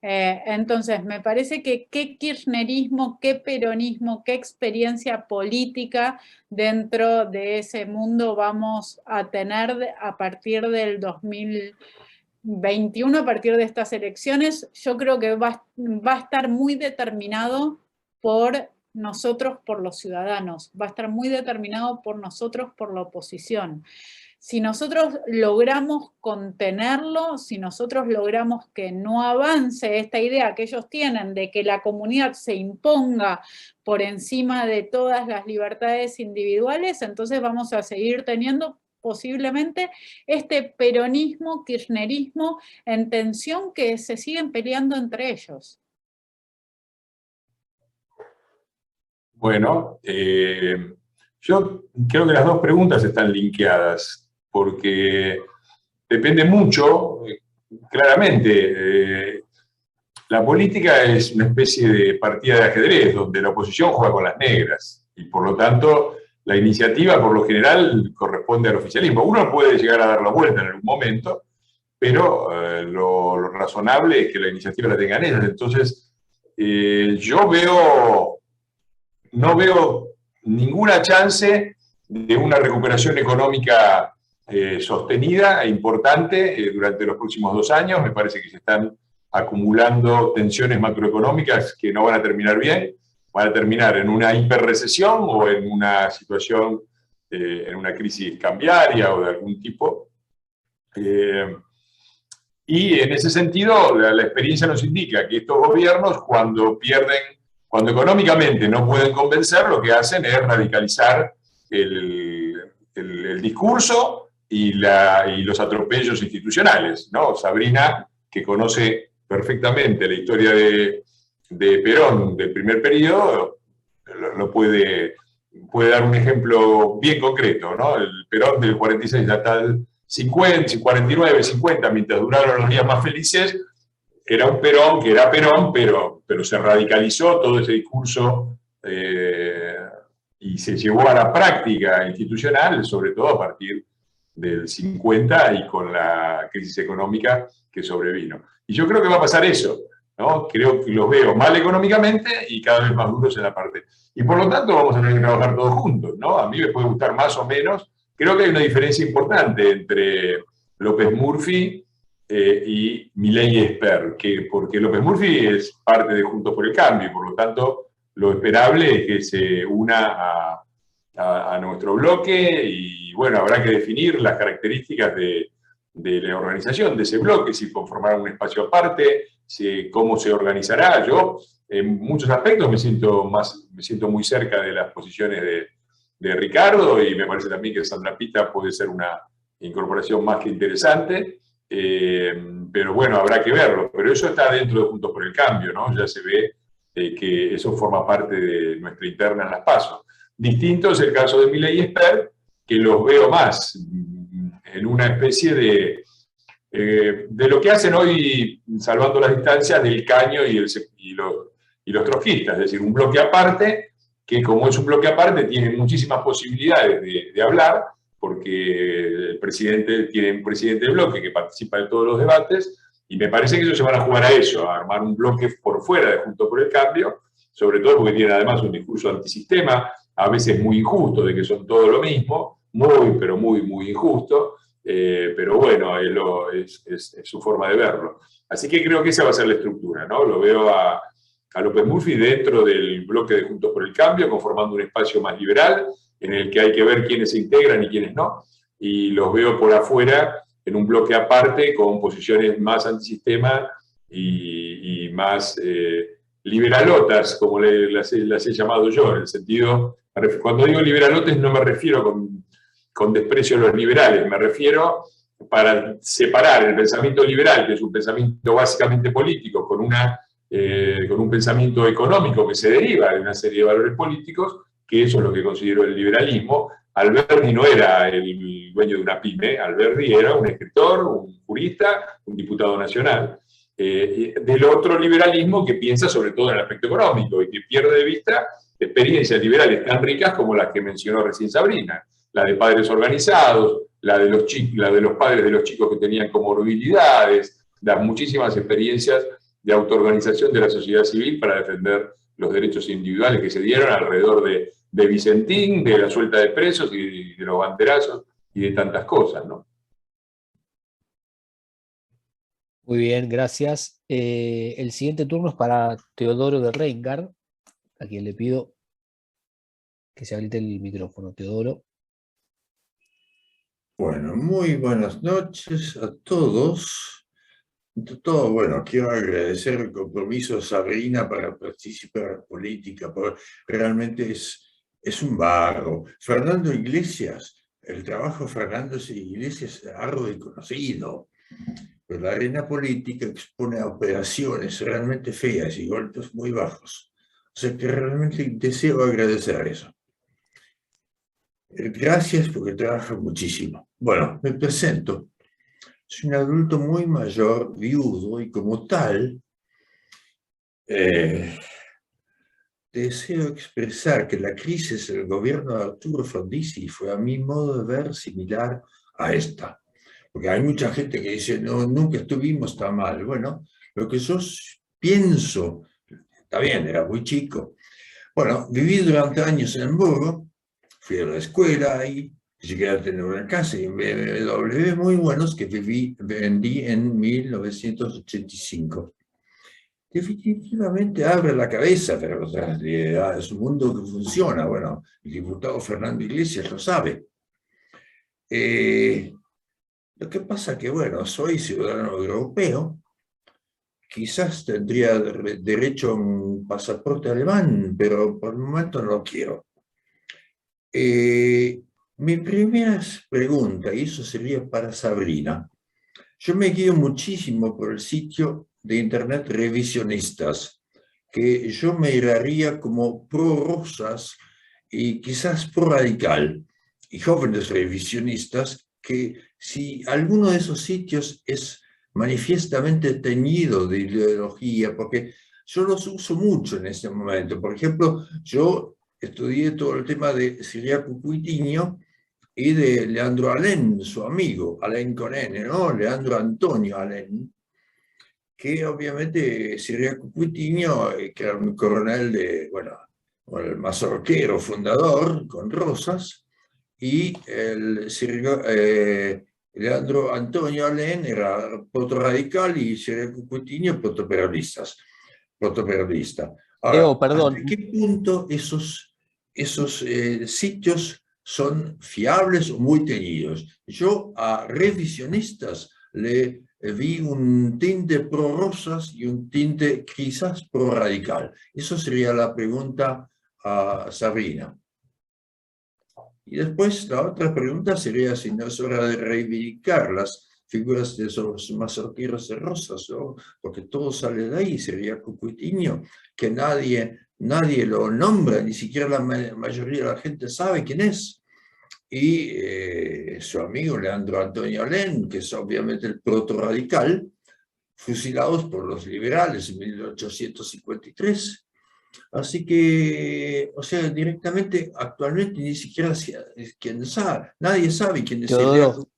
Entonces, me parece que qué kirchnerismo, qué peronismo, qué experiencia política dentro de ese mundo vamos a tener a partir del 2021, a partir de estas elecciones. Yo creo que va a estar muy determinado por nosotros, por los ciudadanos, va a estar muy determinado por nosotros, por la oposición. Si nosotros logramos contenerlo, si nosotros logramos que no avance esta idea que ellos tienen de que la comunidad se imponga por encima de todas las libertades individuales, entonces vamos a seguir teniendo posiblemente este peronismo, kirchnerismo en tensión que se siguen peleando entre ellos. Bueno, yo creo que las dos preguntas están linkeadas, porque depende mucho, claramente, la política es una especie de partida de ajedrez, donde la oposición juega con las negras, y por lo tanto la iniciativa por lo general corresponde al oficialismo. Uno puede llegar a dar la vuelta en algún momento, pero lo razonable es que la iniciativa la tengan ellos. Entonces, no veo ninguna chance de una recuperación económica sostenida e importante durante los próximos 2 años. Me parece que se están acumulando tensiones macroeconómicas que no van a terminar bien, van a terminar en una hiperrecesión o en una situación, en una crisis cambiaria o de algún tipo. Y en ese sentido, la experiencia nos indica que estos gobiernos, cuando económicamente no pueden convencer, lo que hacen es radicalizar el discurso y los atropellos institucionales, ¿no? Sabrina, que conoce perfectamente la historia de Perón del primer periodo, puede dar un ejemplo bien concreto, ¿no? El Perón del 46 hasta el 50, 49, 50, mientras duraron los días más felices, era un Perón que era Perón, pero se radicalizó todo ese discurso y se llevó a la práctica institucional, sobre todo a partir del 50 y con la crisis económica que sobrevino. Y yo creo que va a pasar eso, ¿no? Creo que los veo mal económicamente y cada vez más duros en la parte. Y por lo tanto vamos a tener que trabajar todos juntos, ¿no? A mí me puede gustar más o menos. Creo que hay una diferencia importante entre López Murphy y Milei Esper, porque López Murphy es parte de Juntos por el Cambio, y por lo tanto lo esperable es que se una a nuestro bloque, y bueno, habrá que definir las características de la organización de ese bloque, si conformará un espacio aparte, cómo se organizará. Yo en muchos aspectos me siento muy cerca de las posiciones de Ricardo, y me parece también que Sandra Pita puede ser una incorporación más que interesante, pero bueno, habrá que verlo. Pero eso está dentro de Juntos por el Cambio, ¿no? Ya se ve que eso forma parte de nuestra interna en las PASO. Distinto es el caso de Milei y Esper, que los veo más en una especie de lo que hacen hoy, salvando las distancias, del Caño y los trotskistas, es decir, un bloque aparte, que como es un bloque aparte tiene muchísimas posibilidades de hablar, porque el presidente tiene un presidente de bloque que participa de todos los debates, y me parece que ellos se van a jugar a eso, a armar un bloque por fuera de Juntos por el Cambio, sobre todo porque tienen además un discurso antisistema, a veces muy injusto, de que son todo lo mismo, pero muy, muy injusto, pero bueno, es su forma de verlo. Así que creo que esa va a ser la estructura, ¿no? Lo veo a López Murphy dentro del bloque de Juntos por el Cambio, conformando un espacio más liberal, en el que hay que ver quiénes se integran y quiénes no, y los veo por afuera en un bloque aparte, con posiciones más antisistema y más liberalotas, como las he llamado yo, en el sentido, cuando digo liberalotes no me refiero con desprecio a los liberales, me refiero para separar el pensamiento liberal, que es un pensamiento básicamente político, con un pensamiento económico que se deriva de una serie de valores políticos, que eso es lo que considero el liberalismo. Alberdi no era el dueño de una pyme, Alberdi era un escritor, un jurista, un diputado nacional. Del otro liberalismo que piensa sobre todo en el aspecto económico y que pierde de vista experiencias liberales tan ricas como las que mencionó recién Sabrina, la de padres organizados, la de los padres de los chicos que tenían comorbilidades, las muchísimas experiencias de autoorganización de la sociedad civil para defender los derechos individuales que se dieron alrededor de Vicentín, de la suelta de presos y de los banderazos y de tantas cosas, ¿no? Muy bien, gracias. El siguiente turno es para Teodoro de Reingard, a quien le pido que se habilite el micrófono. Teodoro. Bueno, muy buenas noches a todos. Ante todo, bueno, quiero agradecer el compromiso de Sabrina para participar en política, porque realmente es un barro. Fernando Iglesias, el trabajo de Fernando Iglesias es algo desconocido, pero la arena política expone a operaciones realmente feas y golpes muy bajos. O sea que realmente deseo agradecer eso. Gracias porque trabaja muchísimo. Bueno, me presento. Soy un adulto muy mayor, viudo, y como tal, deseo expresar que la crisis del gobierno de Arturo Frondizi fue, a mi modo de ver, similar a esta. Porque hay mucha gente que dice, no, nunca estuvimos tan mal. Bueno, lo que yo pienso, está bien, era muy chico. Bueno, viví durante años en Hamburgo, fui a la escuela y llegué a tener una casa y BMW muy buenos que vendí en 1985. Definitivamente abre la cabeza, pero o sea, es un mundo que funciona. Bueno, el diputado Fernando Iglesias lo sabe. Lo que pasa que, bueno, soy ciudadano europeo, quizás tendría derecho a un pasaporte alemán, pero por el momento no lo quiero. Mi primera pregunta, y eso sería para Sabrina. Yo me guío muchísimo por el sitio de internet Revisionistas, que yo me miraría como pro-Rosas y quizás pro-radical, y jóvenes revisionistas, que si alguno de esos sitios es manifiestamente teñido de ideología, porque yo los uso mucho en este momento. Por ejemplo, yo estudié todo el tema de Ciriaco Cuitiño y de Leandro Alén, su amigo, Alén con N, ¿no? Leandro Antonio Alén, que obviamente Ciriaco Cuitiño, que era un coronel de, bueno, el mazorquero fundador con Rosas, y Leandro Antonio Alén era proto-radical y Ciriaco Cuitiño proto-peronista. Ahora, Leo, perdón. ¿hasta qué punto esos sitios son fiables o muy teñidos? Yo a revisionistas le vi un tinte pro-Rosas y un tinte quizás pro-radical. Eso sería la pregunta a Sabrina. Y después la otra pregunta sería si no es hora de reivindicar las figuras de esos mazorqueros de Rosas, ¿no? Porque todo sale de ahí, sería Cucuitiño, que nadie lo nombra, ni siquiera la mayoría de la gente sabe quién es. Y su amigo Leandro Antonio Alén, que es obviamente el proto-radical, fusilados por los liberales en 1853. Así que, o sea, directamente, actualmente ni siquiera quién sabe, nadie sabe quién es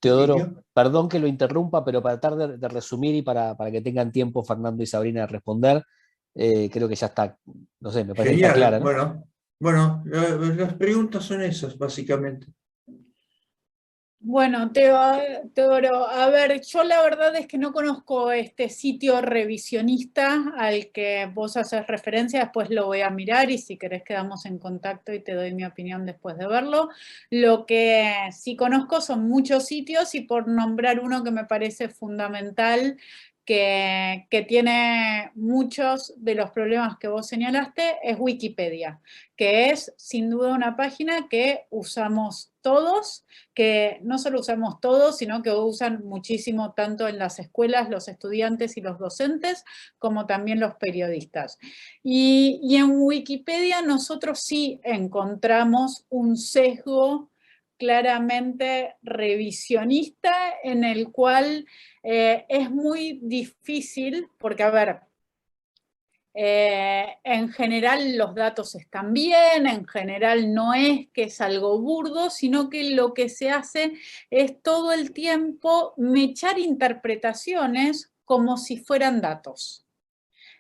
Teodoro, perdón que lo interrumpa, pero para tratar de resumir y para que tengan tiempo Fernando y Sabrina de responder, creo que ya está, no sé, me parece que está clara, ¿no? Bueno, las preguntas son esas, básicamente. Bueno, Teodoro, a ver, yo la verdad es que no conozco este sitio revisionista al que vos haces referencia, después lo voy a mirar y si querés quedamos en contacto y te doy mi opinión después de verlo. Lo que sí conozco son muchos sitios y por nombrar uno que me parece fundamental, que tiene muchos de los problemas que vos señalaste, es Wikipedia, que es sin duda una página que usamos todos, que no solo usamos todos, sino que usan muchísimo tanto en las escuelas los estudiantes y los docentes, como también los periodistas. Y en Wikipedia nosotros sí encontramos un sesgo claramente revisionista en el cual es muy difícil, porque a ver, en general los datos están bien, en general no es que es algo burdo, sino que lo que se hace es todo el tiempo mechar interpretaciones como si fueran datos.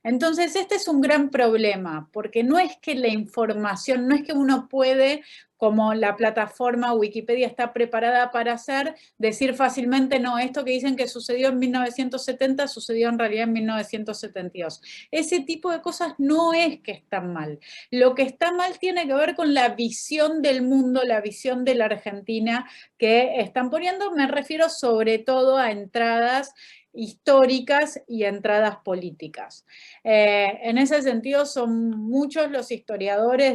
Entonces, este es un gran problema, porque no es que la información, no es que uno puede, como la plataforma Wikipedia está preparada para hacer, decir fácilmente, no, esto que dicen que sucedió en 1970 sucedió en realidad en 1972. Ese tipo de cosas no es que están mal. Lo que está mal tiene que ver con la visión del mundo, la visión de la Argentina que están poniendo. Me refiero sobre todo a entradas históricas y entradas políticas. En ese sentido son muchos los historiadores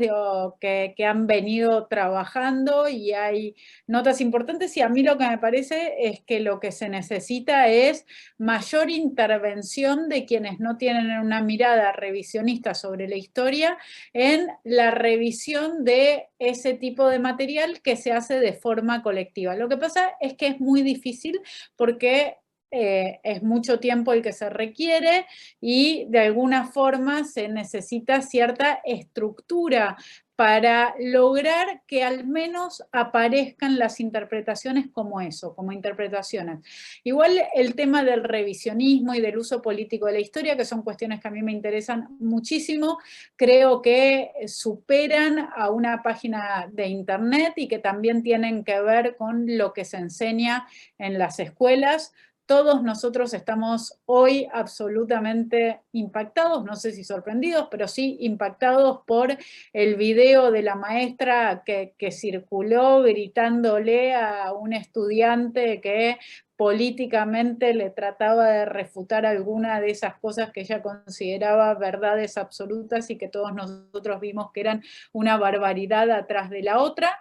que han venido trabajando y hay notas importantes, y a mí lo que me parece es que lo que se necesita es mayor intervención de quienes no tienen una mirada revisionista sobre la historia en la revisión de ese tipo de material que se hace de forma colectiva. Lo que pasa es que es muy difícil porque es mucho tiempo el que se requiere y de alguna forma se necesita cierta estructura para lograr que al menos aparezcan las interpretaciones como eso, como interpretaciones. Igual el tema del revisionismo y del uso político de la historia, que son cuestiones que a mí me interesan muchísimo, creo que superan a una página de internet y que también tienen que ver con lo que se enseña en las escuelas. Todos nosotros estamos hoy absolutamente impactados, no sé si sorprendidos, pero sí impactados por el video de la maestra que circuló gritándole a un estudiante que políticamente le trataba de refutar alguna de esas cosas que ella consideraba verdades absolutas y que todos nosotros vimos que eran una barbaridad atrás de la otra.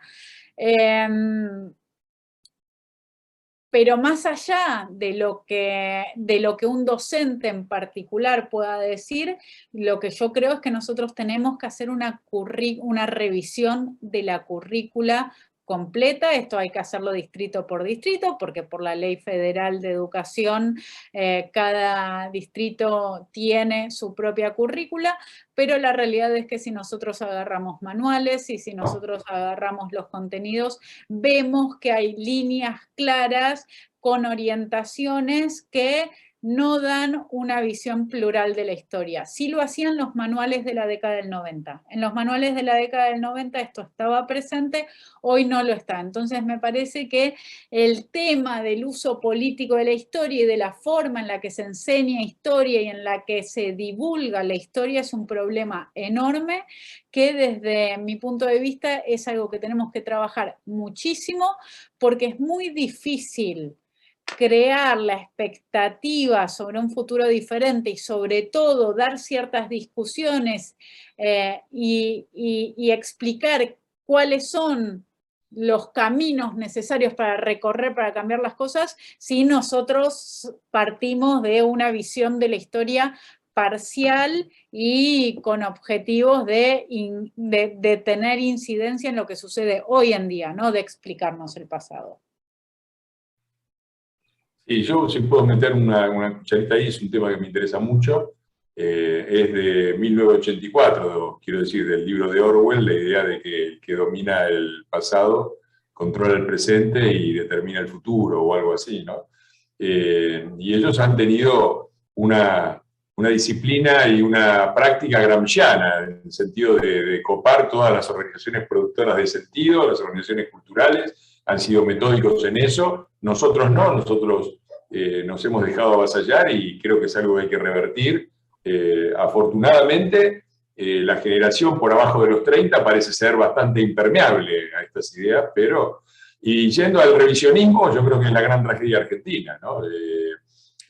Pero más allá de lo que un docente en particular pueda decir, lo que yo creo es que nosotros tenemos que hacer una revisión de la currícula completa. Esto hay que hacerlo distrito por distrito, porque por la Ley Federal de Educación cada distrito tiene su propia currícula, pero la realidad es que si nosotros agarramos manuales y si nosotros agarramos los contenidos, vemos que hay líneas claras con orientaciones que no dan una visión plural de la historia. Sí lo hacían los manuales de la década del 90. En los manuales de la década del 90 esto estaba presente, hoy no lo está. Entonces me parece que el tema del uso político de la historia y de la forma en la que se enseña historia y en la que se divulga la historia es un problema enorme que desde mi punto de vista es algo que tenemos que trabajar muchísimo porque es muy difícil crear la expectativa sobre un futuro diferente y sobre todo dar ciertas discusiones y explicar cuáles son los caminos necesarios para recorrer, para cambiar las cosas, si nosotros partimos de una visión de la historia parcial y con objetivos de tener incidencia en lo que sucede hoy en día, no de explicarnos el pasado. Sí, yo si puedo meter una cucharita ahí, es un tema que me interesa mucho. Es de 1984, quiero decir, del libro de Orwell, la idea de que el que domina el pasado controla el presente y determina el futuro o algo así, ¿no? Y ellos han tenido una disciplina y una práctica gramsciana, en el sentido de copar todas las organizaciones productoras de sentido, las organizaciones culturales, han sido metódicos en eso. Nosotros no, nosotros nos hemos dejado avasallar y creo que es algo que hay que revertir. Afortunadamente, la generación por abajo de los 30 parece ser bastante impermeable a estas ideas, pero, y yendo al revisionismo, yo creo que es la gran tragedia argentina, ¿no?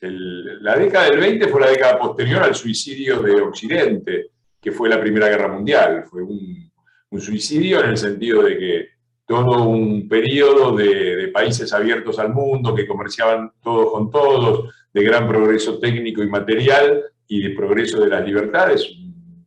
La década del 20 fue la década posterior al suicidio de Occidente, que fue la Primera Guerra Mundial. Fue un suicidio en el sentido de que todo un periodo de países abiertos al mundo, que comerciaban todos con todos, de gran progreso técnico y material y de progreso de las libertades,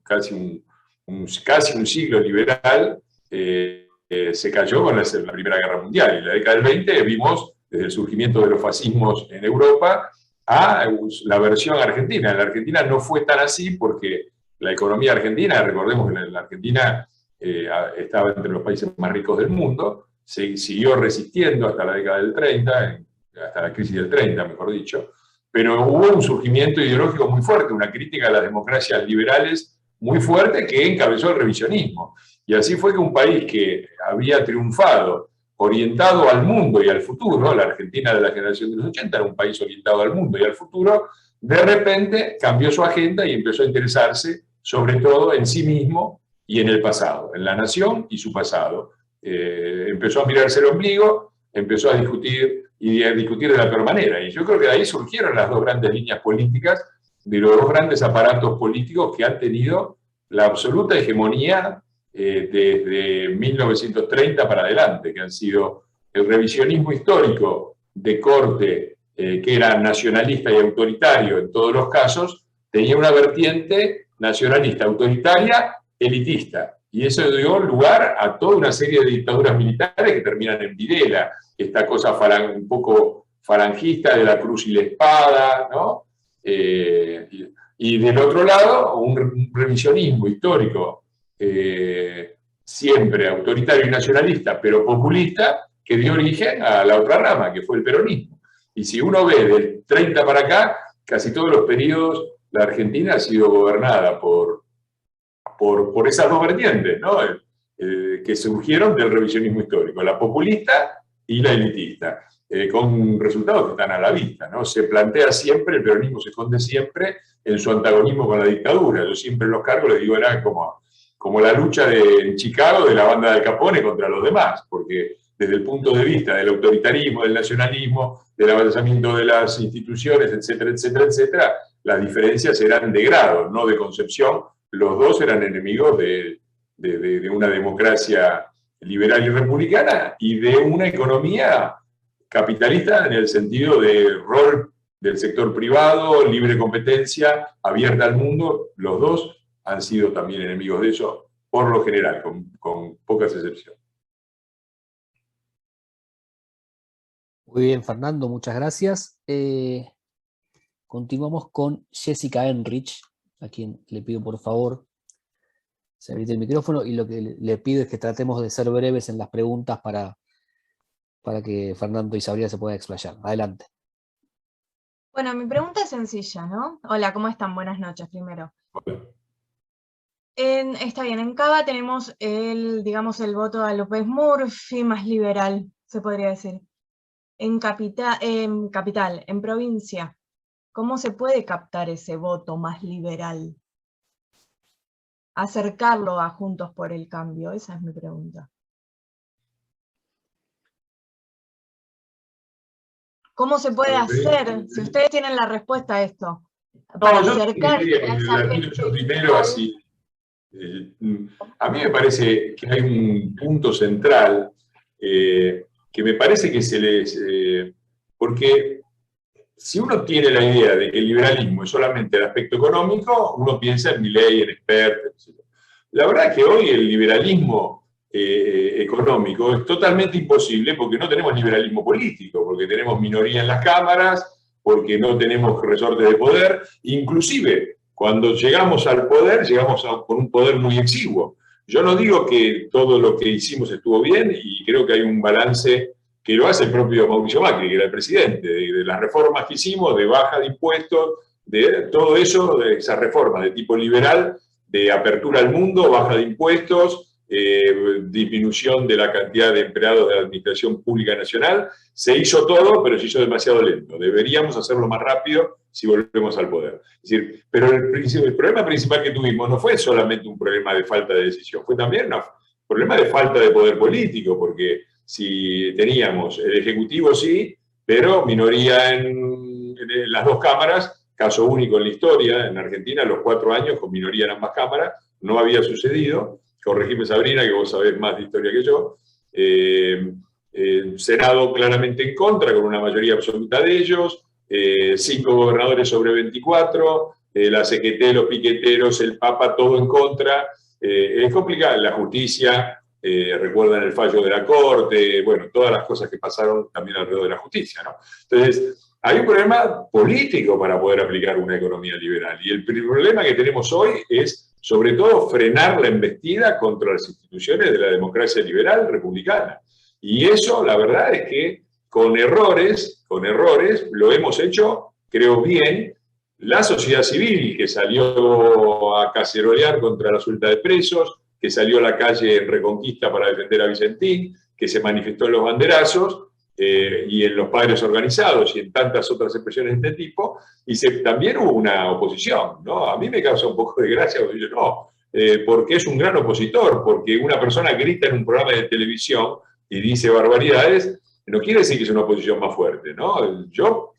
casi un siglo liberal, se cayó con la Primera Guerra Mundial. Y en la década del 20 vimos desde el surgimiento de los fascismos en Europa a la versión argentina. En la Argentina no fue tan así porque la economía argentina, recordemos que la Argentina estaba entre los países más ricos del mundo, siguió resistiendo hasta la década del 30, hasta la crisis del 30, mejor dicho, pero hubo un surgimiento ideológico muy fuerte, una crítica a las democracias liberales muy fuerte que encabezó el revisionismo. Y así fue que un país que había triunfado, orientado al mundo y al futuro, la Argentina de la generación de los 80 era un país orientado al mundo y al futuro, de repente cambió su agenda y empezó a interesarse sobre todo en sí mismo y en el pasado, en la nación y su pasado. Empezó a mirarse el ombligo, empezó a discutir y a discutir de la peor manera. Y yo creo que de ahí surgieron las dos grandes líneas políticas, de los dos grandes aparatos políticos que han tenido la absoluta hegemonía desde 1930 para adelante, que han sido el revisionismo histórico de corte que era nacionalista y autoritario en todos los casos, tenía una vertiente nacionalista, autoritaria, elitista. Y eso dio lugar a toda una serie de dictaduras militares que terminan en Videla, esta cosa un poco falangista de la cruz y la espada, ¿no? Y del otro lado, un revisionismo histórico siempre autoritario y nacionalista, pero populista, que dio origen a la otra rama, que fue el peronismo. Y si uno ve del 30 para acá, casi todos los periodos, la Argentina ha sido gobernada por esas dos vertientes, ¿no? Que surgieron del revisionismo histórico, la populista y la elitista, con resultados que están a la vista, ¿no? Se plantea siempre, el peronismo se esconde siempre en su antagonismo con la dictadura. Yo siempre en los cargos les digo, era como la lucha en Chicago de la banda de Al Capone contra los demás, porque desde el punto de vista del autoritarismo, del nacionalismo, del avanzamiento de las instituciones, etcétera, etcétera, etcétera, las diferencias eran de grado, no de concepción. Los dos eran enemigos de una democracia liberal y republicana y de una economía capitalista en el sentido de rol del sector privado, libre competencia, abierta al mundo. Los dos han sido también enemigos de eso, por lo general, con pocas excepciones. Muy bien, Fernando, muchas gracias. Continuamos con Jessica Enrich, a quien le pido por favor se habilite el micrófono, y lo que le pido es que tratemos de ser breves en las preguntas para que Fernando y Sabrina se puedan explayar. Adelante. Bueno, mi pregunta es sencilla, ¿no? Hola, ¿cómo están? Buenas noches, primero. Está bien, en Cava tenemos digamos, el voto a López Murphy más liberal, se podría decir. En capital, en provincia, ¿cómo se puede captar ese voto más liberal? Acercarlo a Juntos por el Cambio, esa es mi pregunta. ¿Cómo se puede hacer? Si ustedes tienen la respuesta a esto, para acercar yo primero así. A mí me parece que hay un punto central que me parece que se les... porque si uno tiene la idea de que el liberalismo es solamente el aspecto económico, uno piensa en Milei, en Expert, etc. La verdad es que hoy el liberalismo económico es totalmente imposible porque no tenemos liberalismo político, porque tenemos minoría en las cámaras, porque no tenemos resorte de poder, inclusive cuando llegamos al poder, llegamos con un poder muy exiguo. Yo no digo que todo lo que hicimos estuvo bien, y creo que hay un balance que lo hace el propio Mauricio Macri, que era el presidente, de las reformas que hicimos, de baja de impuestos, de todo eso, de esas reformas de tipo liberal, de apertura al mundo, baja de impuestos, disminución de la cantidad de empleados de la Administración Pública Nacional. Se hizo todo, pero se hizo demasiado lento. Deberíamos hacerlo más rápido si volvemos al poder. Es decir, pero el problema principal que tuvimos no fue solamente un problema de falta de decisión, fue también un problema de falta de poder político, porque si teníamos el Ejecutivo sí, pero minoría en las dos cámaras, caso único en la historia, en Argentina, los 4 años con minoría en ambas cámaras, no había sucedido. Corregime, Sabrina, que vos sabés más de historia que yo. Senado claramente en contra, con una mayoría absoluta de ellos, 5 gobernadores sobre 24, la CGT, los piqueteros, el Papa, todo en contra. Es complicado. La justicia, recuerdan el fallo de la Corte, bueno, todas las cosas que pasaron también alrededor de la justicia, ¿no? Entonces, hay un problema político para poder aplicar una economía liberal. Y el problema que tenemos hoy es, sobre todo, frenar la embestida contra las instituciones de la democracia liberal republicana. Y eso, la verdad es que con errores lo hemos hecho creo bien, la sociedad civil que salió a cacerolear contra la suelta de presos, que salió a la calle en Reconquista para defender a Vicentín, que se manifestó en los banderazos y en los padres organizados y en tantas otras expresiones de este tipo, y también hubo una oposición, ¿no? A mí me causa un poco de gracia, porque yo no, porque es un gran opositor, porque una persona grita en un programa de televisión y dice barbaridades, no quiere decir que es una oposición más fuerte, ¿no? Yo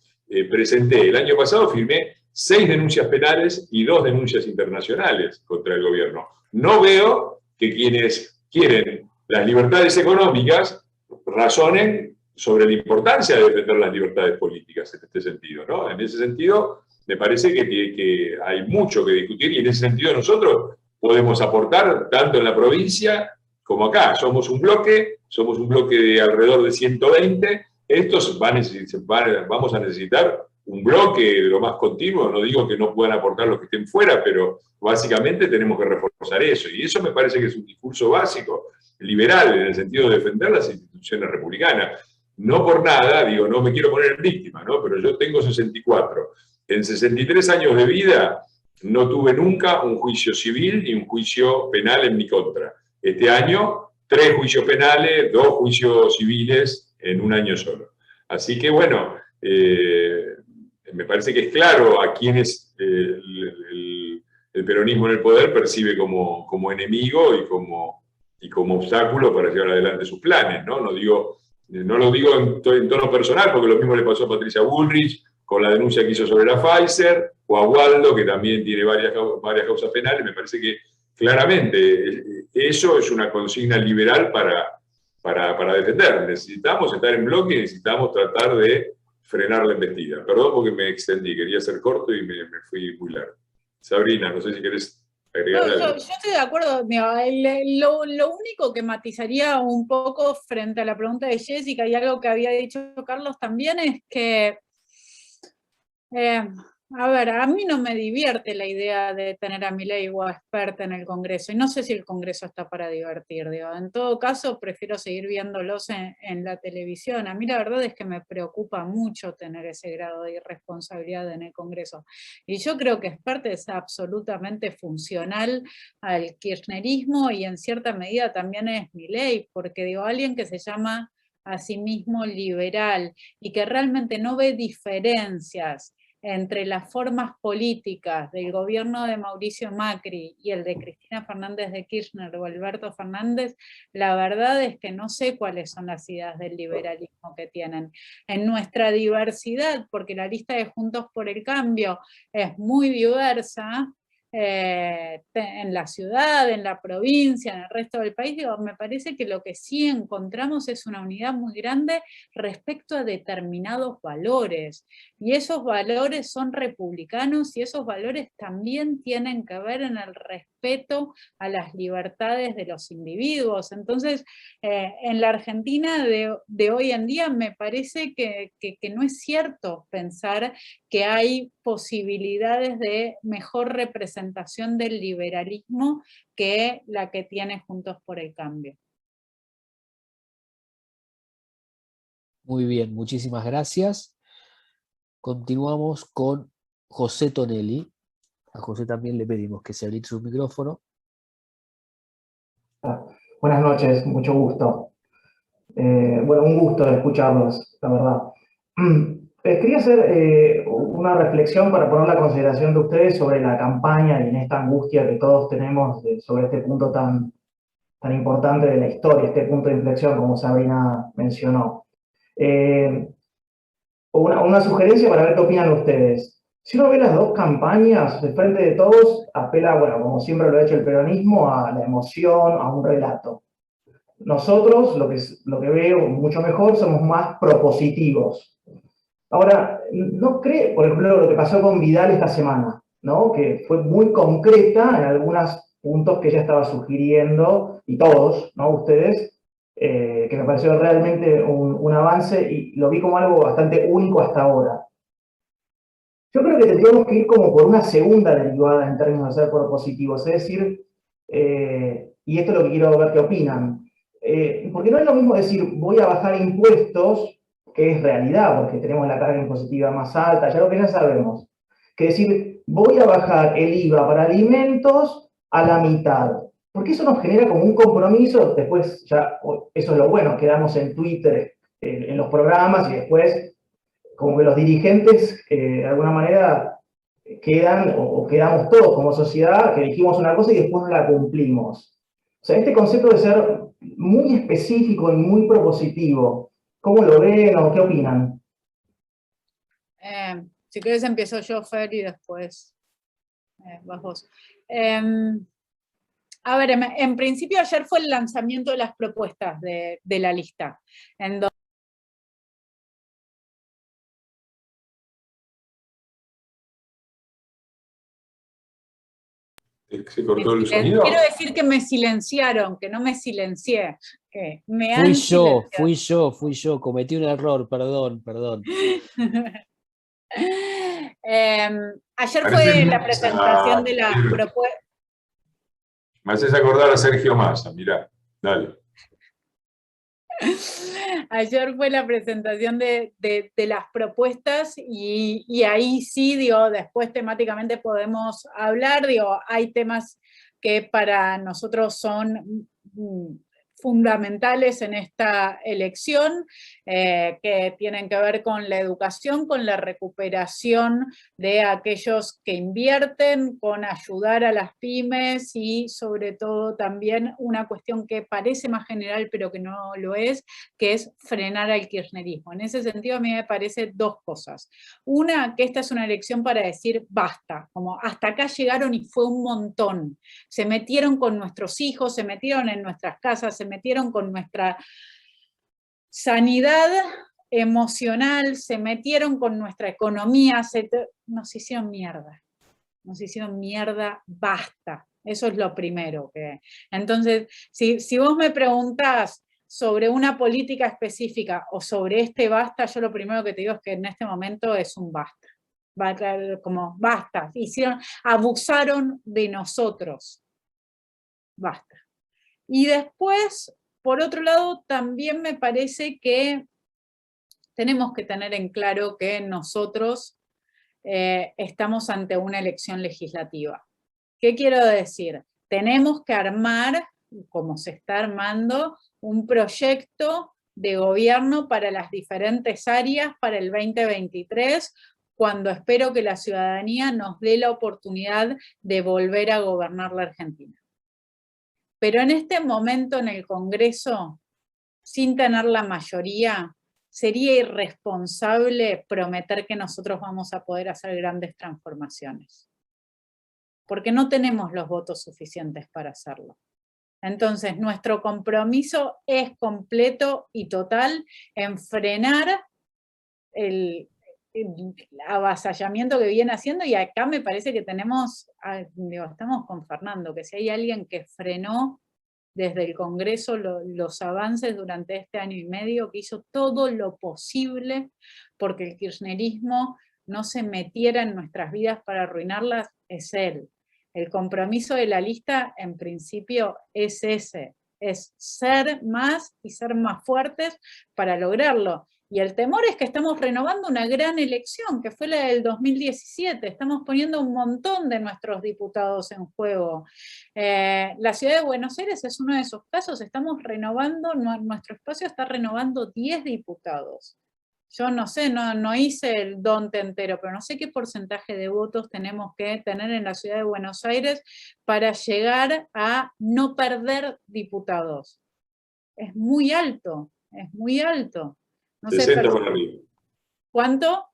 presenté, el año pasado firmé 6 denuncias penales y 2 denuncias internacionales contra el gobierno. No veo que quienes quieren las libertades económicas razonen sobre la importancia de defender las libertades políticas en este sentido, ¿no? En ese sentido, me parece que hay mucho que discutir y en ese sentido nosotros podemos aportar tanto en la provincia como acá. Somos un bloque de alrededor de 120. Estos vamos a necesitar un bloque de lo más continuo. No digo que no puedan aportar los que estén fuera, pero básicamente tenemos que reforzar eso. Y eso me parece que es un discurso básico, liberal, en el sentido de defender las instituciones republicanas. No por nada, digo, no me quiero poner en víctima, ¿no? Pero yo tengo 64. En 63 años de vida no tuve nunca un juicio civil ni un juicio penal en mi contra. Este año, 3 juicios penales, 2 juicios civiles en un año solo. Así que, bueno, me parece que es claro a quienes el peronismo en el poder percibe como enemigo y como obstáculo para llevar adelante sus planes, ¿no? No lo digo en tono personal, porque lo mismo le pasó a Patricia Bullrich con la denuncia que hizo sobre la Pfizer, o a Waldo, que también tiene varias causas penales. Me parece que claramente eso es una consigna liberal para defender. Necesitamos estar en bloque y necesitamos tratar de frenar la embestida. Perdón porque me extendí, quería ser corto y me fui muy largo. Sabrina, no sé si querés agregar algo. Yo estoy de acuerdo. Lo único que matizaría un poco frente a la pregunta de Jessica y algo que había dicho Carlos también es que, a ver, a mí no me divierte la idea de tener a Milei o a Spert en el Congreso, y no sé si el Congreso está para divertir, digo. En todo caso, prefiero seguir viéndolos en la televisión. A mí la verdad es que me preocupa mucho tener ese grado de irresponsabilidad en el Congreso. Y yo creo que Spert es absolutamente funcional al kirchnerismo y en cierta medida también es Milei, porque digo, alguien que se llama a sí mismo liberal y que realmente no ve diferencias entre las formas políticas del gobierno de Mauricio Macri y el de Cristina Fernández de Kirchner o Alberto Fernández, la verdad es que no sé cuáles son las ideas del liberalismo que tienen. En nuestra diversidad, porque la lista de Juntos por el Cambio es muy diversa, en la ciudad, en la provincia, en el resto del país, digo, me parece que lo que sí encontramos es una unidad muy grande respecto a determinados valores, y esos valores son republicanos y esos valores también tienen que ver en el respeto a las libertades de los individuos. Entonces, en la Argentina de hoy en día me parece que no es cierto pensar que hay posibilidades de mejor representación del liberalismo que la que tiene Juntos por el Cambio. Muy bien, muchísimas gracias. Continuamos con José Tonelli. A José también le pedimos que se habilite su micrófono. Buenas noches, mucho gusto. Bueno, un gusto escucharlos, la verdad. Quería hacer una reflexión para poner la consideración de ustedes sobre la campaña y en esta angustia que todos tenemos sobre este punto tan importante de la historia, este punto de inflexión, como Sabrina mencionó. Una sugerencia para ver qué opinan ustedes. Si uno ve las dos campañas, de frente de todos, apela, bueno, como siempre lo ha hecho el peronismo, a la emoción, a un relato. Nosotros, lo que veo mucho mejor, somos más propositivos. Ahora, ¿no cree, por ejemplo, lo que pasó con Vidal esta semana, ¿no? Que fue muy concreta en algunos puntos que ella estaba sugiriendo, y todos, ¿no? Ustedes, que me pareció realmente un avance y lo vi como algo bastante único hasta ahora. Yo creo que tendríamos que ir como por una segunda derivada en términos de ser propositivos, es decir, y esto es lo que quiero ver qué opinan, porque no es lo mismo decir voy a bajar impuestos, que es realidad, porque tenemos la carga impositiva más alta, ya lo que ya sabemos. Que decir, voy a bajar el IVA para alimentos a la mitad, porque eso nos genera como un compromiso, después ya, eso es lo bueno, quedamos en Twitter, en los programas, y después como que los dirigentes, de alguna manera, quedan, o quedamos todos como sociedad, que dijimos una cosa y después no la cumplimos. O sea, este concepto de ser muy específico y muy propositivo, ¿cómo lo ven o qué opinan? Si querés empiezo yo, Fer, y después vas vos. A ver, en principio ayer fue el lanzamiento de las propuestas de la lista, en donde ¿Se cortó el sonido? quiero decir que me silenciaron, que no me silencié. Que me han Fui yo, cometí un error, perdón. Ayer fue la presentación de las propuestas. Me haces acordar a Sergio Massa, mirá, dale. Ayer fue la presentación de las propuestas y ahí sí, digo, después temáticamente podemos hablar, digo, hay temas que para nosotros son fundamentales en esta elección, que tienen que ver con la educación, con la recuperación de aquellos que invierten, con ayudar a las pymes y sobre todo también una cuestión que parece más general pero que no lo es, que es frenar al kirchnerismo. En ese sentido a mí me parece dos cosas. Una, que esta es una elección para decir basta, como hasta acá llegaron y fue un montón. Se metieron con nuestros hijos, se metieron en nuestras casas, se metieron con nuestra sanidad emocional, se metieron con nuestra economía, nos hicieron mierda, basta. Eso es lo primero. Entonces, si vos me preguntás sobre una política específica o sobre este basta, yo lo primero que te digo es que en este momento es un basta. Como basta, abusaron de nosotros. Basta. Y después, por otro lado, también me parece que tenemos que tener en claro que nosotros estamos ante una elección legislativa. ¿Qué quiero decir? Tenemos que armar, como se está armando, un proyecto de gobierno para las diferentes áreas para el 2023, cuando espero que la ciudadanía nos dé la oportunidad de volver a gobernar la Argentina. Pero en este momento en el Congreso, sin tener la mayoría, sería irresponsable prometer que nosotros vamos a poder hacer grandes transformaciones. Porque no tenemos los votos suficientes para hacerlo. Entonces, nuestro compromiso es completo y total en frenar el avasallamiento que viene haciendo, y acá me parece que tenemos, estamos con Fernando, que si hay alguien que frenó desde el Congreso los avances durante este año y medio, que hizo todo lo posible porque el kirchnerismo no se metiera en nuestras vidas para arruinarlas, es él. El compromiso de la lista, en principio, es ese, es ser más y ser más fuertes para lograrlo. Y el temor es que estamos renovando una gran elección, que fue la del 2017. Estamos poniendo un montón de nuestros diputados en juego. La ciudad de Buenos Aires es uno de esos casos. Estamos renovando, nuestro espacio está renovando 10 diputados. Yo no sé, no hice el donte entero, pero no sé qué porcentaje de votos tenemos que tener en la ciudad de Buenos Aires para llegar a no perder diputados. Es muy alto, es muy alto. No 60 sé, para arriba. ¿Cuánto?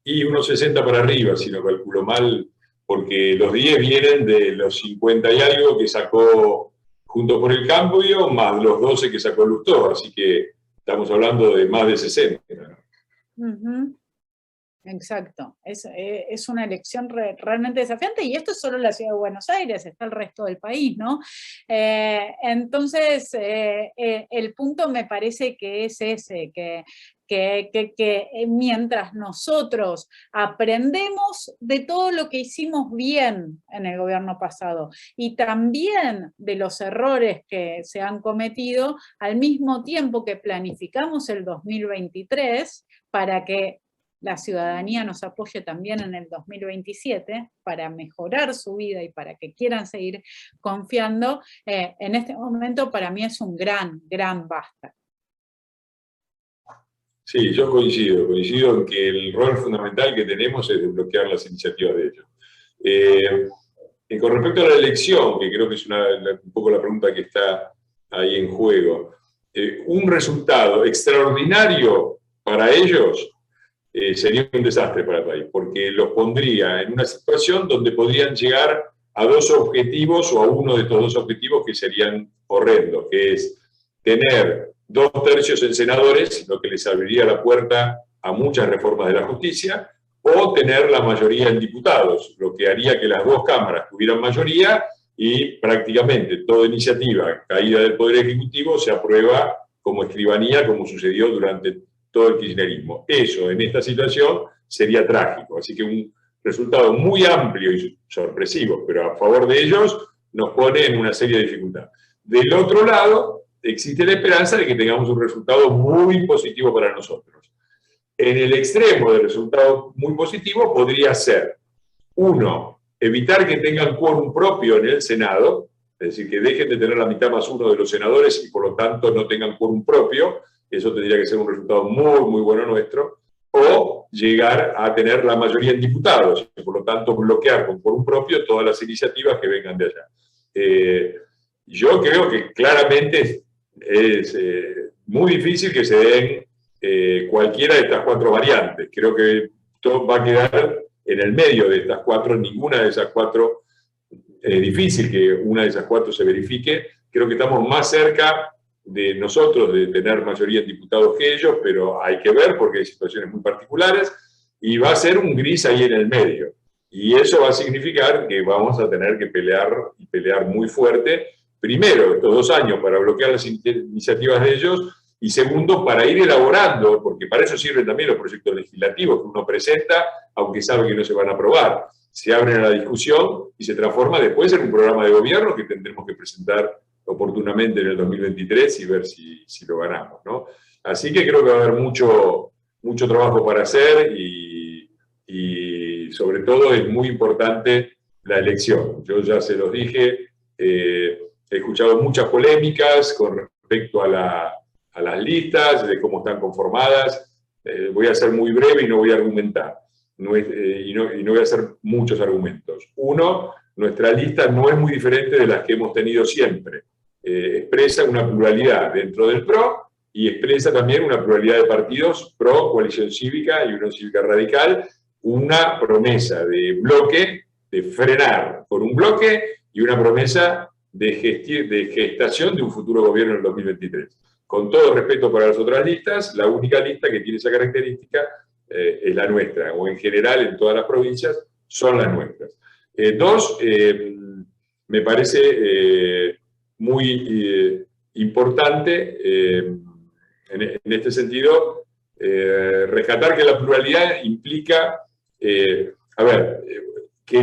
Y unos 60 para arriba, si no calculo mal, porque los 10 vienen de los 50 y algo que sacó Juntos por el Cambio, más los 12 que sacó Lustó, así que estamos hablando de más de 60. Uh-huh. exacto. Es una elección realmente desafiante, y esto es solo la Ciudad de Buenos Aires, está el resto del país, ¿no? Entonces, el punto me parece que es ese, que mientras nosotros aprendemos de todo lo que hicimos bien en el gobierno pasado y también de los errores que se han cometido, al mismo tiempo que planificamos el 2023 para que la ciudadanía nos apoye también en el 2027 para mejorar su vida y para que quieran seguir confiando, en este momento para mí es un gran basta. Sí, yo coincido en que el rol fundamental que tenemos es desbloquear las iniciativas de ellos. Y con respecto a la elección, que creo que es un poco la pregunta que está ahí en juego, un resultado extraordinario para ellos sería un desastre para el país, porque los pondría en una situación donde podrían llegar a dos objetivos o a uno de estos dos objetivos que serían horrendos, que es tener 2/3 en senadores, lo que les abriría la puerta a muchas reformas de la justicia, o tener la mayoría en diputados, lo que haría que las dos cámaras tuvieran mayoría y prácticamente toda iniciativa caída del Poder Ejecutivo se aprueba como escribanía, como sucedió durante todo el kirchnerismo. Eso, en esta situación, sería trágico. Así que un resultado muy amplio y sorpresivo, pero a favor de ellos, nos pone en una seria dificultad. Del otro lado, existe la esperanza de que tengamos un resultado muy positivo para nosotros. En el extremo del resultado muy positivo podría ser, uno, evitar que tengan quórum propio en el Senado, es decir, que dejen de tener la mitad más uno de los senadores y por lo tanto no tengan quórum propio. Eso tendría que ser un resultado muy bueno nuestro, o llegar a tener la mayoría en diputados, y por lo tanto bloquear con quórum propio todas las iniciativas que vengan de allá. Yo creo que claramente es muy difícil que se den cualquiera de estas cuatro variantes. Creo que todo va a quedar en el medio de estas cuatro, ninguna de esas cuatro, difícil que una de esas cuatro se verifique. Creo que estamos más cerca de nosotros de tener mayoría en diputados que ellos, pero hay que ver porque hay situaciones muy particulares y va a ser un gris ahí en el medio. Y eso va a significar que vamos a tener que pelear y pelear muy fuerte, primero, estos 2 años para bloquear las iniciativas de ellos, y segundo, para ir elaborando, porque para eso sirven también los proyectos legislativos que uno presenta, aunque sabe que no se van a aprobar. Se abren a la discusión y se transforma después en un programa de gobierno que tendremos que presentar oportunamente en el 2023 y ver si lo ganamos, ¿no? Así que creo que va a haber mucho trabajo para hacer y sobre todo es muy importante la elección. Yo ya se los dije, he escuchado muchas polémicas con respecto a las listas, de cómo están conformadas. Voy a ser muy breve y no voy a argumentar, y no voy a hacer muchos argumentos. Uno, nuestra lista no es muy diferente de las que hemos tenido siempre. Expresa una pluralidad dentro del PRO y expresa también una pluralidad de partidos PRO, Coalición Cívica y Unión Cívica Radical, una promesa de bloque, de frenar con un bloque y una promesa de gestación de un futuro gobierno en el 2023. Con todo respeto para las otras listas, la única lista que tiene esa característica es la nuestra, o en general en todas las provincias son las nuestras. Dos, me parece muy importante en este sentido rescatar que la pluralidad implica, que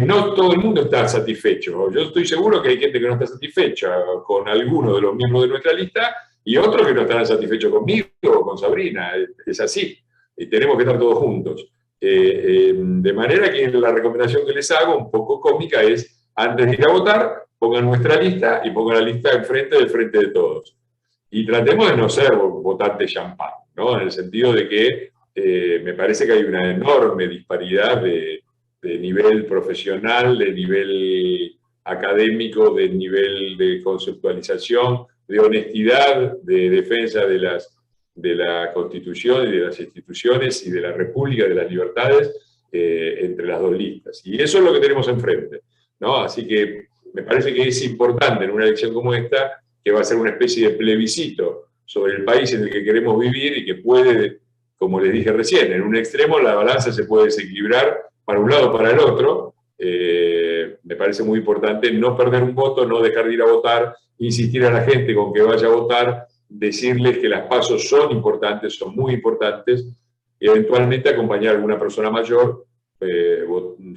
no todo el mundo está satisfecho. Yo estoy seguro que hay gente que no está satisfecha con alguno de los miembros de nuestra lista y otros que no están satisfechos conmigo o con Sabrina. Es así. Y tenemos que estar todos juntos. De manera que la recomendación que les hago, un poco cómica, es antes de ir a votar, pongan nuestra lista y pongan la lista enfrente del frente de todos. Y tratemos de no ser votantes champán, ¿no? En el sentido de que me parece que hay una enorme disparidad de nivel profesional, de nivel académico, de nivel de conceptualización, de honestidad, de defensa de la Constitución y de las instituciones y de la República, de las libertades, entre las dos listas. Y eso es lo que tenemos enfrente, ¿no? Así que me parece que es importante en una elección como esta, que va a ser una especie de plebiscito sobre el país en el que queremos vivir y que puede como les dije recién, en un extremo la balanza se puede desequilibrar para un lado o para el otro. Me parece muy importante no perder un voto, no dejar de ir a votar, insistir a la gente con que vaya a votar, decirles que las pasos son importantes, son muy importantes, y eventualmente acompañar a alguna persona mayor,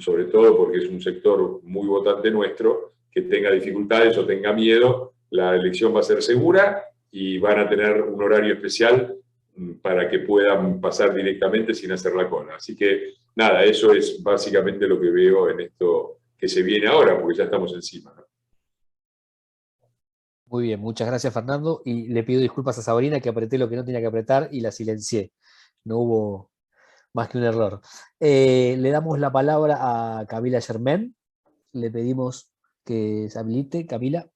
sobre todo porque es un sector muy votante nuestro, que tenga dificultades o tenga miedo. La elección va a ser segura y van a tener un horario especial para que puedan pasar directamente sin hacer la cola. Así que nada, eso es básicamente lo que veo en esto que se viene ahora, porque ya estamos encima, ¿no? Muy bien, muchas gracias, Fernando. Y le pido disculpas a Sabrina, que apreté lo que no tenía que apretar y la silencié. No hubo más que un error. Le damos la palabra a Camila Germán. Le pedimos que se habilite. Camila.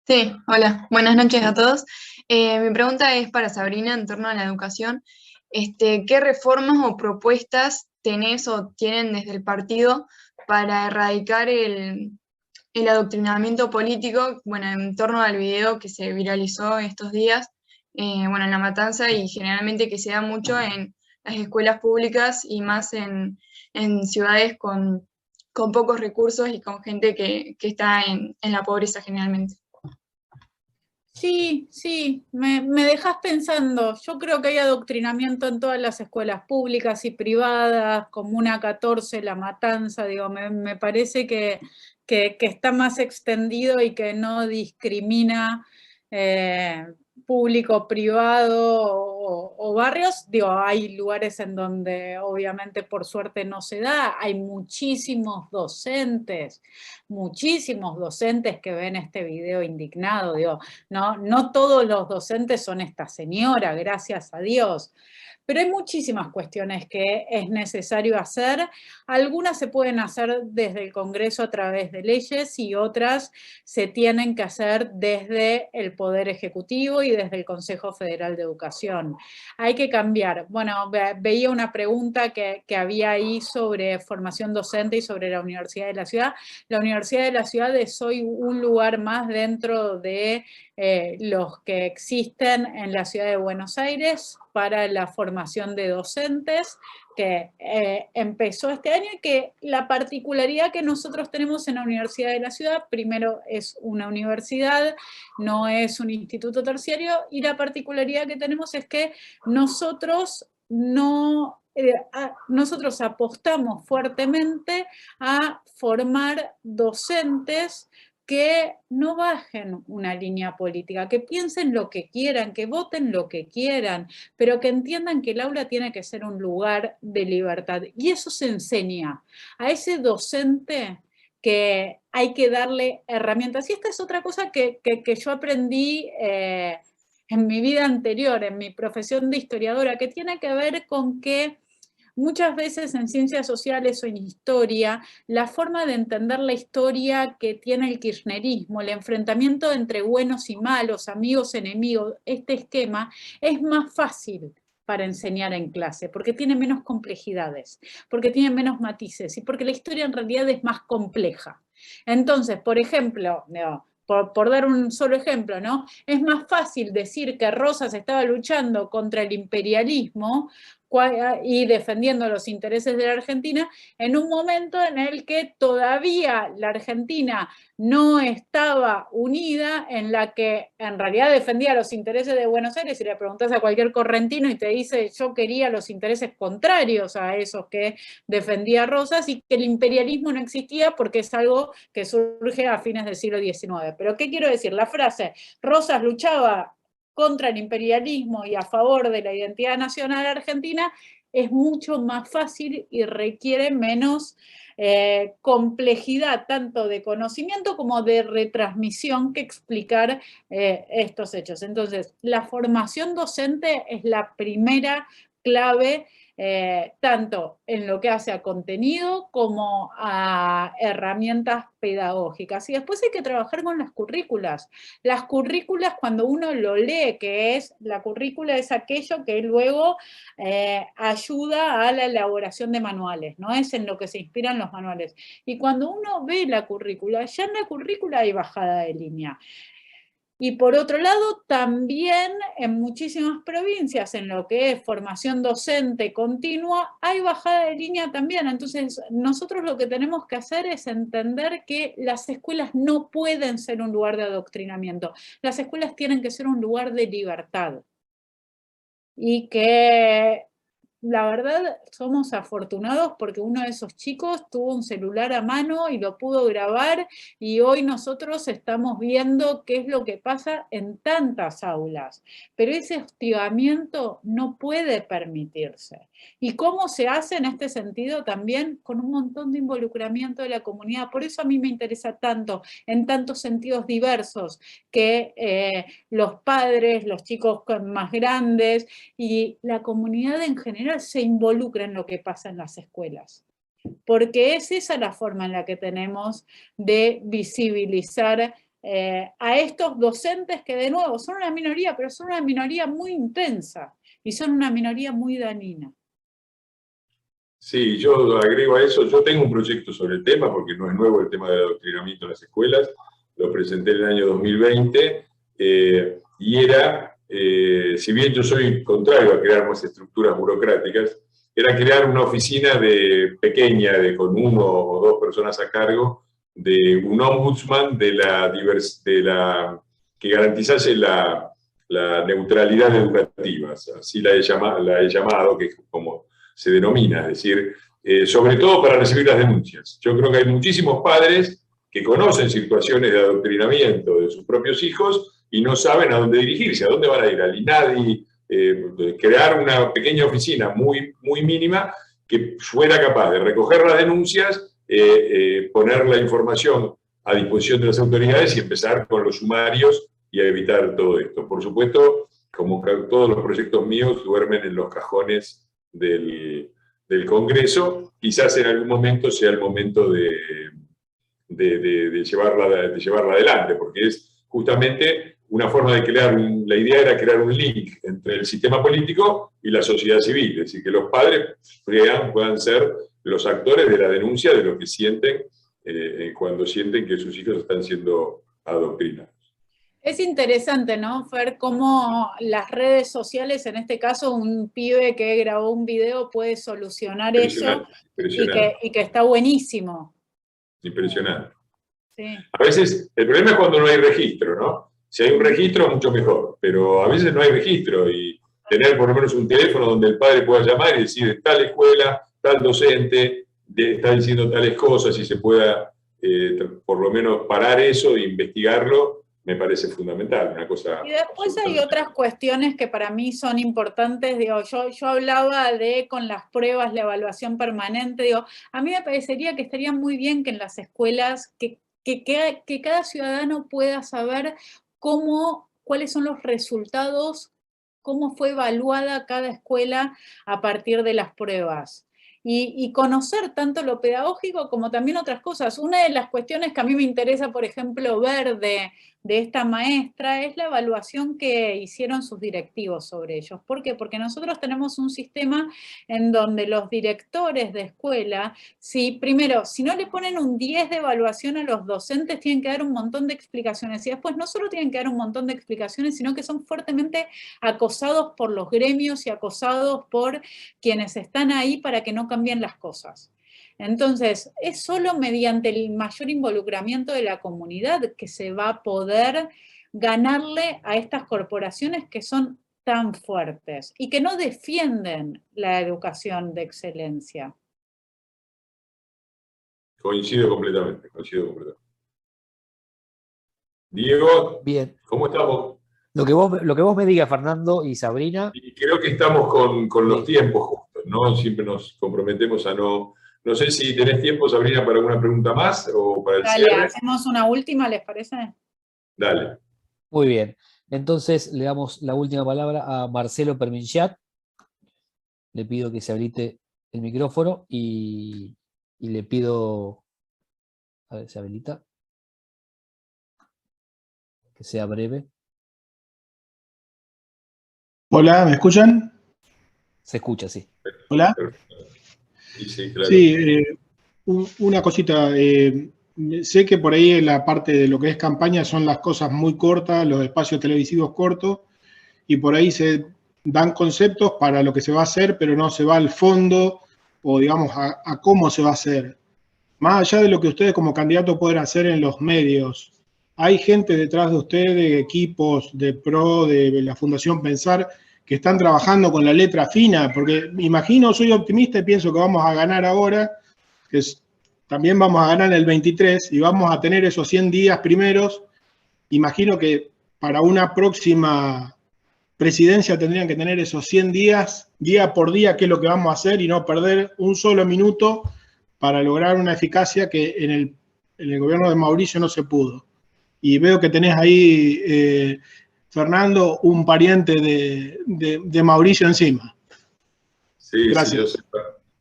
Sí, hola, buenas noches a todos. Mi pregunta es para Sabrina en torno a la educación. ¿Qué reformas o propuestas tenés o tienen desde el partido para erradicar el adoctrinamiento político, bueno, en torno al video que se viralizó estos días, bueno, en La Matanza, y generalmente que se da mucho en las escuelas públicas y más en ciudades con pocos recursos y con gente que está en la pobreza generalmente? Sí, sí, me dejas pensando. Yo creo que hay adoctrinamiento en todas las escuelas públicas y privadas, Comuna 14, La Matanza, digo, me parece que está más extendido y que no discrimina público, privado o barrios. Digo, hay lugares en donde obviamente por suerte no se da. Hay muchísimos docentes que ven este video indignados. Digo, no todos los docentes son esta señora, gracias a Dios. Pero hay muchísimas cuestiones que es necesario hacer. Algunas se pueden hacer desde el Congreso a través de leyes y otras se tienen que hacer desde el Poder Ejecutivo y desde el Consejo Federal de Educación. Hay que cambiar. Bueno, veía una pregunta que había ahí sobre formación docente y sobre la Universidad de la Ciudad. La Universidad de la Ciudad es hoy un lugar más dentro de los que existen en la ciudad de Buenos Aires para la formación de docentes, que empezó este año, y que la particularidad que nosotros tenemos en la Universidad de la Ciudad, primero es una universidad, no es un instituto terciario, y la particularidad que tenemos es que nosotros apostamos fuertemente a formar docentes que no bajen una línea política, que piensen lo que quieran, que voten lo que quieran, pero que entiendan que el aula tiene que ser un lugar de libertad. Y eso se enseña a ese docente, que hay que darle herramientas. Y esta es otra cosa que yo aprendí en mi vida anterior, en mi profesión de historiadora, que tiene que ver con que muchas veces en ciencias sociales o en historia, la forma de entender la historia que tiene el kirchnerismo, el enfrentamiento entre buenos y malos, amigos, enemigos, este esquema es más fácil para enseñar en clase, porque tiene menos complejidades, porque tiene menos matices y porque la historia en realidad es más compleja. Entonces, por ejemplo, por dar un solo ejemplo, ¿no? Es más fácil decir que Rosas estaba luchando contra el imperialismo y defendiendo los intereses de la Argentina en un momento en el que todavía la Argentina no estaba unida, en la que en realidad defendía los intereses de Buenos Aires. Y le preguntás a cualquier correntino y te dice: yo quería los intereses contrarios a esos que defendía Rosas, y que el imperialismo no existía porque es algo que surge a fines del siglo XIX. Pero ¿qué quiero decir? La frase Rosas luchaba contra el imperialismo y a favor de la identidad nacional argentina es mucho más fácil y requiere menos complejidad, tanto de conocimiento como de retransmisión, que explicar estos hechos. Entonces, la formación docente es la primera clave, tanto en lo que hace a contenido como a herramientas pedagógicas. Y después hay que trabajar con las currículas. Las currículas, cuando uno lo lee, la currícula es aquello que luego ayuda a la elaboración de manuales, ¿no? Es en lo que se inspiran los manuales. Y cuando uno ve la currícula, ya en la currícula hay bajada de línea. Y por otro lado, también en muchísimas provincias, en lo que es formación docente continua, hay bajada de línea también. Entonces, nosotros lo que tenemos que hacer es entender que las escuelas no pueden ser un lugar de adoctrinamiento. Las escuelas tienen que ser un lugar de libertad. Y que la verdad somos afortunados porque uno de esos chicos tuvo un celular a mano y lo pudo grabar, y hoy nosotros estamos viendo qué es lo que pasa en tantas aulas. Pero ese hostigamiento no puede permitirse. ¿Y cómo se hace en este sentido? También con un montón de involucramiento de la comunidad. Por eso a mí me interesa tanto, en tantos sentidos diversos, que los padres, los chicos más grandes y la comunidad en general se involucra en lo que pasa en las escuelas. Porque es esa la forma en la que tenemos de visibilizar a estos docentes que, de nuevo, son una minoría, pero son una minoría muy intensa y son una minoría muy dañina. Sí, yo agrego a eso, yo tengo un proyecto sobre el tema, porque no es nuevo el tema del adoctrinamiento en las escuelas, lo presenté en el año 2020, y era, si bien yo soy contrario a crear más estructuras burocráticas, era crear una oficina pequeña, con 1 o 2 personas a cargo, de un ombudsman que garantizase la neutralidad educativa, así la he llamado, que es como se denomina, es decir, sobre todo para recibir las denuncias. Yo creo que hay muchísimos padres que conocen situaciones de adoctrinamiento de sus propios hijos y no saben a dónde dirigirse, a dónde van a ir, al INADI, crear una pequeña oficina muy, muy mínima que fuera capaz de recoger las denuncias, poner la información a disposición de las autoridades y empezar con los sumarios y a evitar todo esto. Por supuesto, como todos los proyectos míos, duermen en los cajones del Congreso. Quizás en algún momento sea el momento de llevarla adelante, porque es justamente una forma de crear, la idea era crear un link entre el sistema político y la sociedad civil, es decir, que los padres puedan ser los actores de la denuncia de lo que sienten cuando sienten que sus hijos están siendo adoctrinados. Es interesante, ¿no, Fer? Cómo las redes sociales, en este caso un pibe que grabó un video puede solucionar eso y que está buenísimo. Impresionante. Sí. A veces, el problema es cuando no hay registro, ¿no? Si hay un registro, mucho mejor, pero a veces no hay registro y tener por lo menos un teléfono donde el padre pueda llamar y decir tal escuela, tal docente, está diciendo tales cosas y se pueda por lo menos parar eso e investigarlo, me parece fundamental, una cosa. Y después hay otras cuestiones que para mí son importantes, digo, yo hablaba de con las pruebas, la evaluación permanente, digo, a mí me parecería que estaría muy bien que en las escuelas, que cada ciudadano pueda saber cuáles son los resultados, cómo fue evaluada cada escuela a partir de las pruebas. Y conocer tanto lo pedagógico como también otras cosas. Una de las cuestiones que a mí me interesa, por ejemplo, ver de esta maestra es la evaluación que hicieron sus directivos sobre ellos. ¿Por qué? Porque nosotros tenemos un sistema en donde los directores de escuela, primero, si no le ponen un 10 de evaluación a los docentes, tienen que dar un montón de explicaciones. Y después no solo tienen que dar un montón de explicaciones, sino que son fuertemente acosados por los gremios y acosados por quienes están ahí para que no cambien las cosas. Entonces, es solo mediante el mayor involucramiento de la comunidad que se va a poder ganarle a estas corporaciones que son tan fuertes y que no defienden la educación de excelencia. Coincido completamente. Diego, bien. ¿Cómo estamos? Lo que vos me digas, Fernando y Sabrina. Y creo que estamos con los tiempos justos, ¿no? Siempre nos comprometemos a no... No sé si tenés tiempo, Sabrina, para alguna pregunta más o para el cierre. Dale, hacemos una última, ¿les parece? Dale. Muy bien. Entonces le damos la última palabra a Marcelo Perminciat. Le pido que se habilite el micrófono y le pido, a ver, se habilita, que sea breve. Hola, ¿me escuchan? Se escucha, sí. Hola. Sí, claro. Sí, una cosita. sé que por ahí en la parte de lo que es campaña son las cosas muy cortas, los espacios televisivos cortos, y por ahí se dan conceptos para lo que se va a hacer, pero no se va al fondo o digamos a cómo se va a hacer. Más allá de lo que ustedes como candidatos pueden hacer en los medios, ¿hay gente detrás de ustedes, equipos de PRO, de la Fundación Pensar, que están trabajando con la letra fina? Porque me imagino, soy optimista y pienso que vamos a ganar ahora, que también vamos a ganar en el 23 y vamos a tener esos 100 días primeros. Imagino que para una próxima presidencia tendrían que tener esos 100 días, día por día, qué es lo que vamos a hacer y no perder un solo minuto para lograr una eficacia que en el gobierno de Mauricio no se pudo. Y veo que tenés ahí, Fernando, un pariente de Mauricio encima. Sí, gracias. Sí, yo soy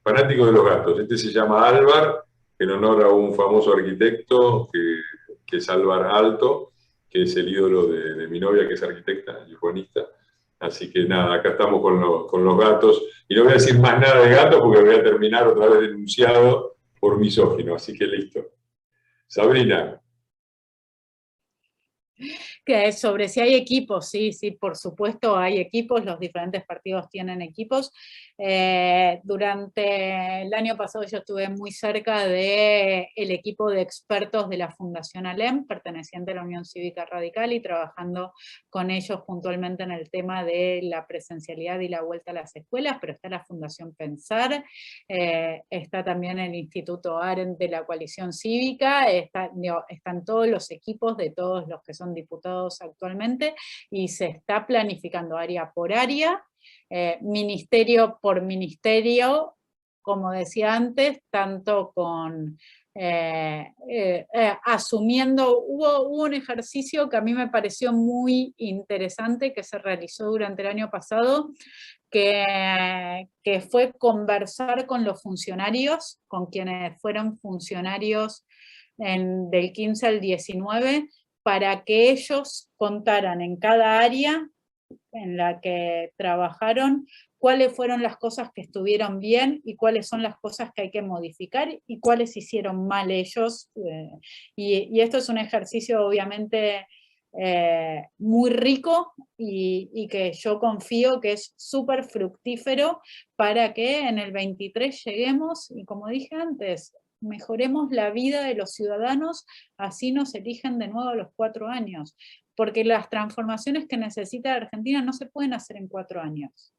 fanático de los gatos. Este se llama Álvar, en honor a un famoso arquitecto que es Álvar Aalto, que es el ídolo de mi novia, que es arquitecta y urbanista. Así que nada, acá estamos con los gatos. Y no voy a decir más nada de gatos porque voy a terminar otra vez denunciado por misógino. Así que listo. Sabrina. Que sobre si hay equipos, sí, por supuesto hay equipos, los diferentes partidos tienen equipos. Durante el año pasado yo estuve muy cerca del equipo de expertos de la Fundación ALEM, perteneciente a la Unión Cívica Radical, y trabajando con ellos puntualmente en el tema de la presencialidad y la vuelta a las escuelas, pero está la Fundación Pensar, está también el Instituto Arendt de la Coalición Cívica, están todos los equipos de todos los que son diputados actualmente, y se está planificando área por área, ministerio por ministerio, como decía antes, tanto con asumiendo, hubo un ejercicio que a mí me pareció muy interesante que se realizó durante el año pasado, que fue conversar con los funcionarios, con quienes fueron funcionarios del 15 al 19, para que ellos contaran en cada área en la que trabajaron cuáles fueron las cosas que estuvieron bien y cuáles son las cosas que hay que modificar y cuáles hicieron mal ellos. Y esto es un ejercicio obviamente muy rico y que yo confío que es súper fructífero para que en el 23 lleguemos, y como dije antes, mejoremos la vida de los ciudadanos, así nos eligen de nuevo a los 4 años. Porque las transformaciones que necesita Argentina no se pueden hacer en 4 años.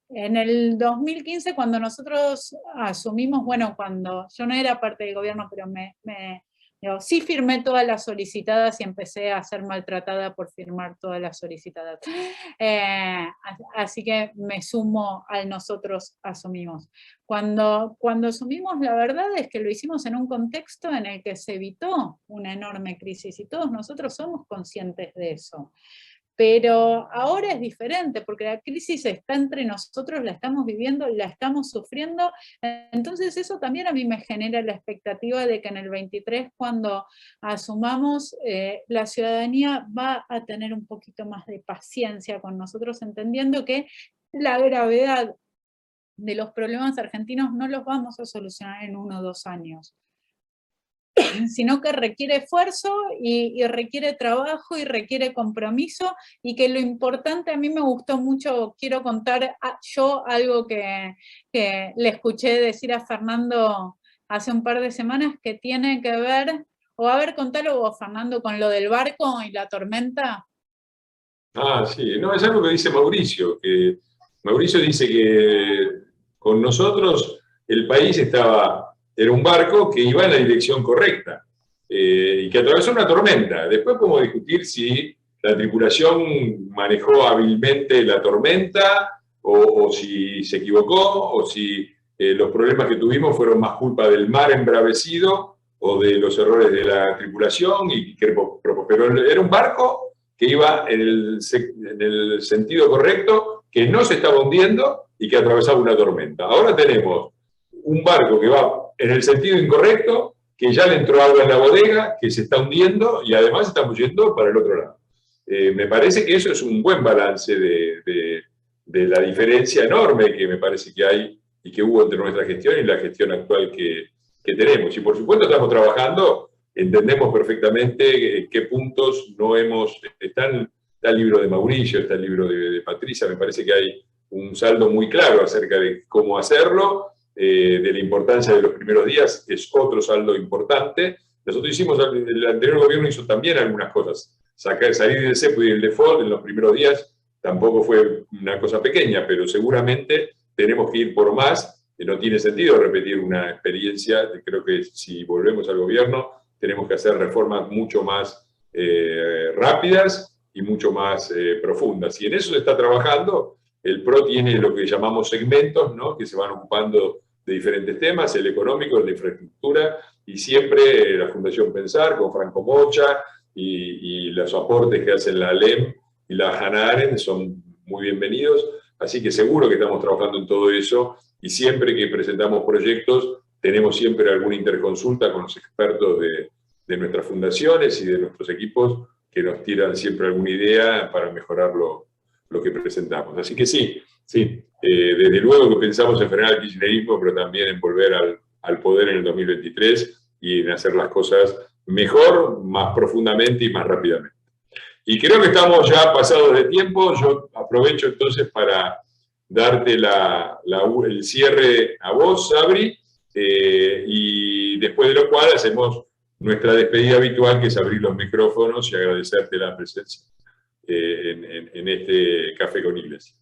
En el 2015, cuando nosotros asumimos, bueno, cuando yo no era parte del gobierno, pero sí firmé todas las solicitadas y empecé a ser maltratada por firmar todas las solicitadas. Así que me sumo al nosotros asumimos. Cuando asumimos, la verdad es que lo hicimos en un contexto en el que se evitó una enorme crisis y todos nosotros somos conscientes de eso. Pero ahora es diferente, porque la crisis está entre nosotros, la estamos viviendo, la estamos sufriendo, entonces eso también a mí me genera la expectativa de que en el 23, cuando asumamos, la ciudadanía va a tener un poquito más de paciencia con nosotros, entendiendo que la gravedad de los problemas argentinos no los vamos a solucionar en 1 o 2 años. Sino que requiere esfuerzo y requiere trabajo y requiere compromiso, y que lo importante, a mí me gustó mucho, quiero contar yo algo que le escuché decir a Fernando hace un par de semanas, que tiene que ver, o a ver, contalo vos, Fernando, con lo del barco y la tormenta. Sí, no, es algo que dice Mauricio, que Mauricio dice que con nosotros el país era un barco que iba en la dirección correcta y que atravesó una tormenta. Después podemos discutir si la tripulación manejó hábilmente la tormenta o si se equivocó, o si los problemas que tuvimos fueron más culpa del mar embravecido o de los errores de la tripulación. Pero era un barco que iba en el sentido correcto, que no se estaba hundiendo y que atravesaba una tormenta. Ahora tenemos un barco que va en el sentido incorrecto, que ya le entró agua en la bodega, que se está hundiendo y además estamos yendo para el otro lado. Me parece que eso es un buen balance de la diferencia enorme que me parece que hay y que hubo entre nuestra gestión y la gestión actual que tenemos. Y por supuesto estamos trabajando entendemos perfectamente en qué puntos no hemos... Está el libro de Mauricio, está el libro de Patricia, me parece que hay un saldo muy claro acerca de cómo hacerlo, de la importancia de los primeros días, es otro saldo importante. Nosotros hicimos, el anterior gobierno hizo también algunas cosas. Salir del cepo y del default en los primeros días tampoco fue una cosa pequeña, pero seguramente tenemos que ir por más. No tiene sentido repetir una experiencia. Creo que si volvemos al gobierno tenemos que hacer reformas mucho más rápidas y mucho más profundas. Y en eso se está trabajando. El PRO tiene lo que llamamos segmentos, ¿no?, que se van ocupando de diferentes temas, el económico, el de infraestructura, y siempre la Fundación Pensar, con Franco Mocha, y los aportes que hacen la ALEM y la Hannah Arendt son muy bienvenidos. Así que seguro que estamos trabajando en todo eso, y siempre que presentamos proyectos, tenemos siempre alguna interconsulta con los expertos de nuestras fundaciones y de nuestros equipos, que nos tiran siempre alguna idea para mejorar lo que presentamos. Así que sí, desde luego que pensamos en frenar el kirchnerismo, pero también en volver al poder en el 2023 y en hacer las cosas mejor, más profundamente y más rápidamente. Y creo que estamos ya pasados de tiempo. Yo aprovecho entonces para darte el cierre a vos, Sabri, y después de lo cual hacemos nuestra despedida habitual, que es abrir los micrófonos y agradecerte la presencia en este Café con Iglesias.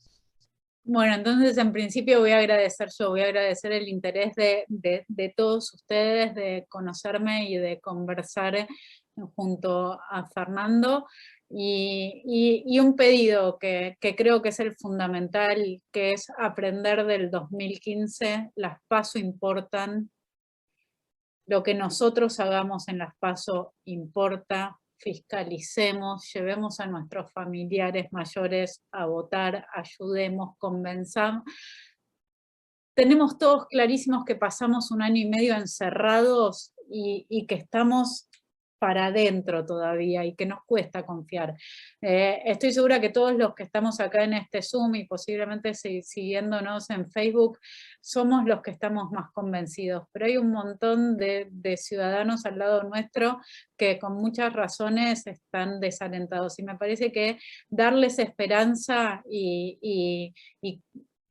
Bueno, entonces en principio voy a agradecer el interés de todos ustedes, de conocerme y de conversar junto a Fernando, y un pedido que creo que es el fundamental, que es aprender del 2015. Las PASO importan, lo que nosotros hagamos en las PASO importa. Fiscalicemos, llevemos a nuestros familiares mayores a votar, ayudemos, convenzamos. Tenemos todos clarísimos que pasamos 1 año y medio encerrados y que estamos para adentro todavía y que nos cuesta confiar. Estoy segura que todos los que estamos acá en este Zoom y posiblemente siguiéndonos en Facebook, somos los que estamos más convencidos, pero hay un montón de ciudadanos al lado nuestro que con muchas razones están desalentados, y me parece que darles esperanza y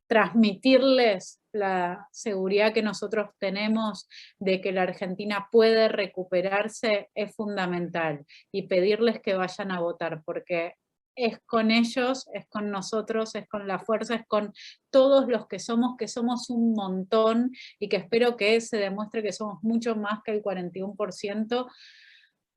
transmitirles la seguridad que nosotros tenemos de que la Argentina puede recuperarse es fundamental, y pedirles que vayan a votar, porque es con ellos, es con nosotros, es con la fuerza, es con todos los que somos un montón, y que espero que se demuestre que somos mucho más que el 41%,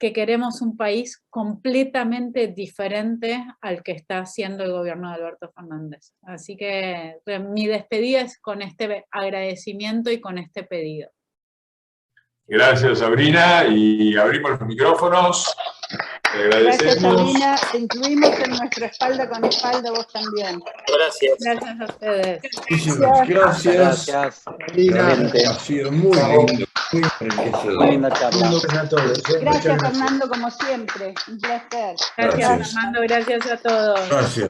que queremos un país completamente diferente al que está haciendo el gobierno de Alberto Fernández. Así que mi despedida es con este agradecimiento y con este pedido. Gracias, Sabrina, y abrimos los micrófonos. Te agradecemos. Gracias, Sabrina. Te incluimos en nuestra espalda con espalda, vos también. Gracias. Gracias a ustedes. Gracias. Sabrina. Ha sido muy lindo, muy enriquecedor. Muy linda charla. Gracias, Fernando, como siempre. Un placer. Gracias, Fernando. Gracias a todos. Gracias.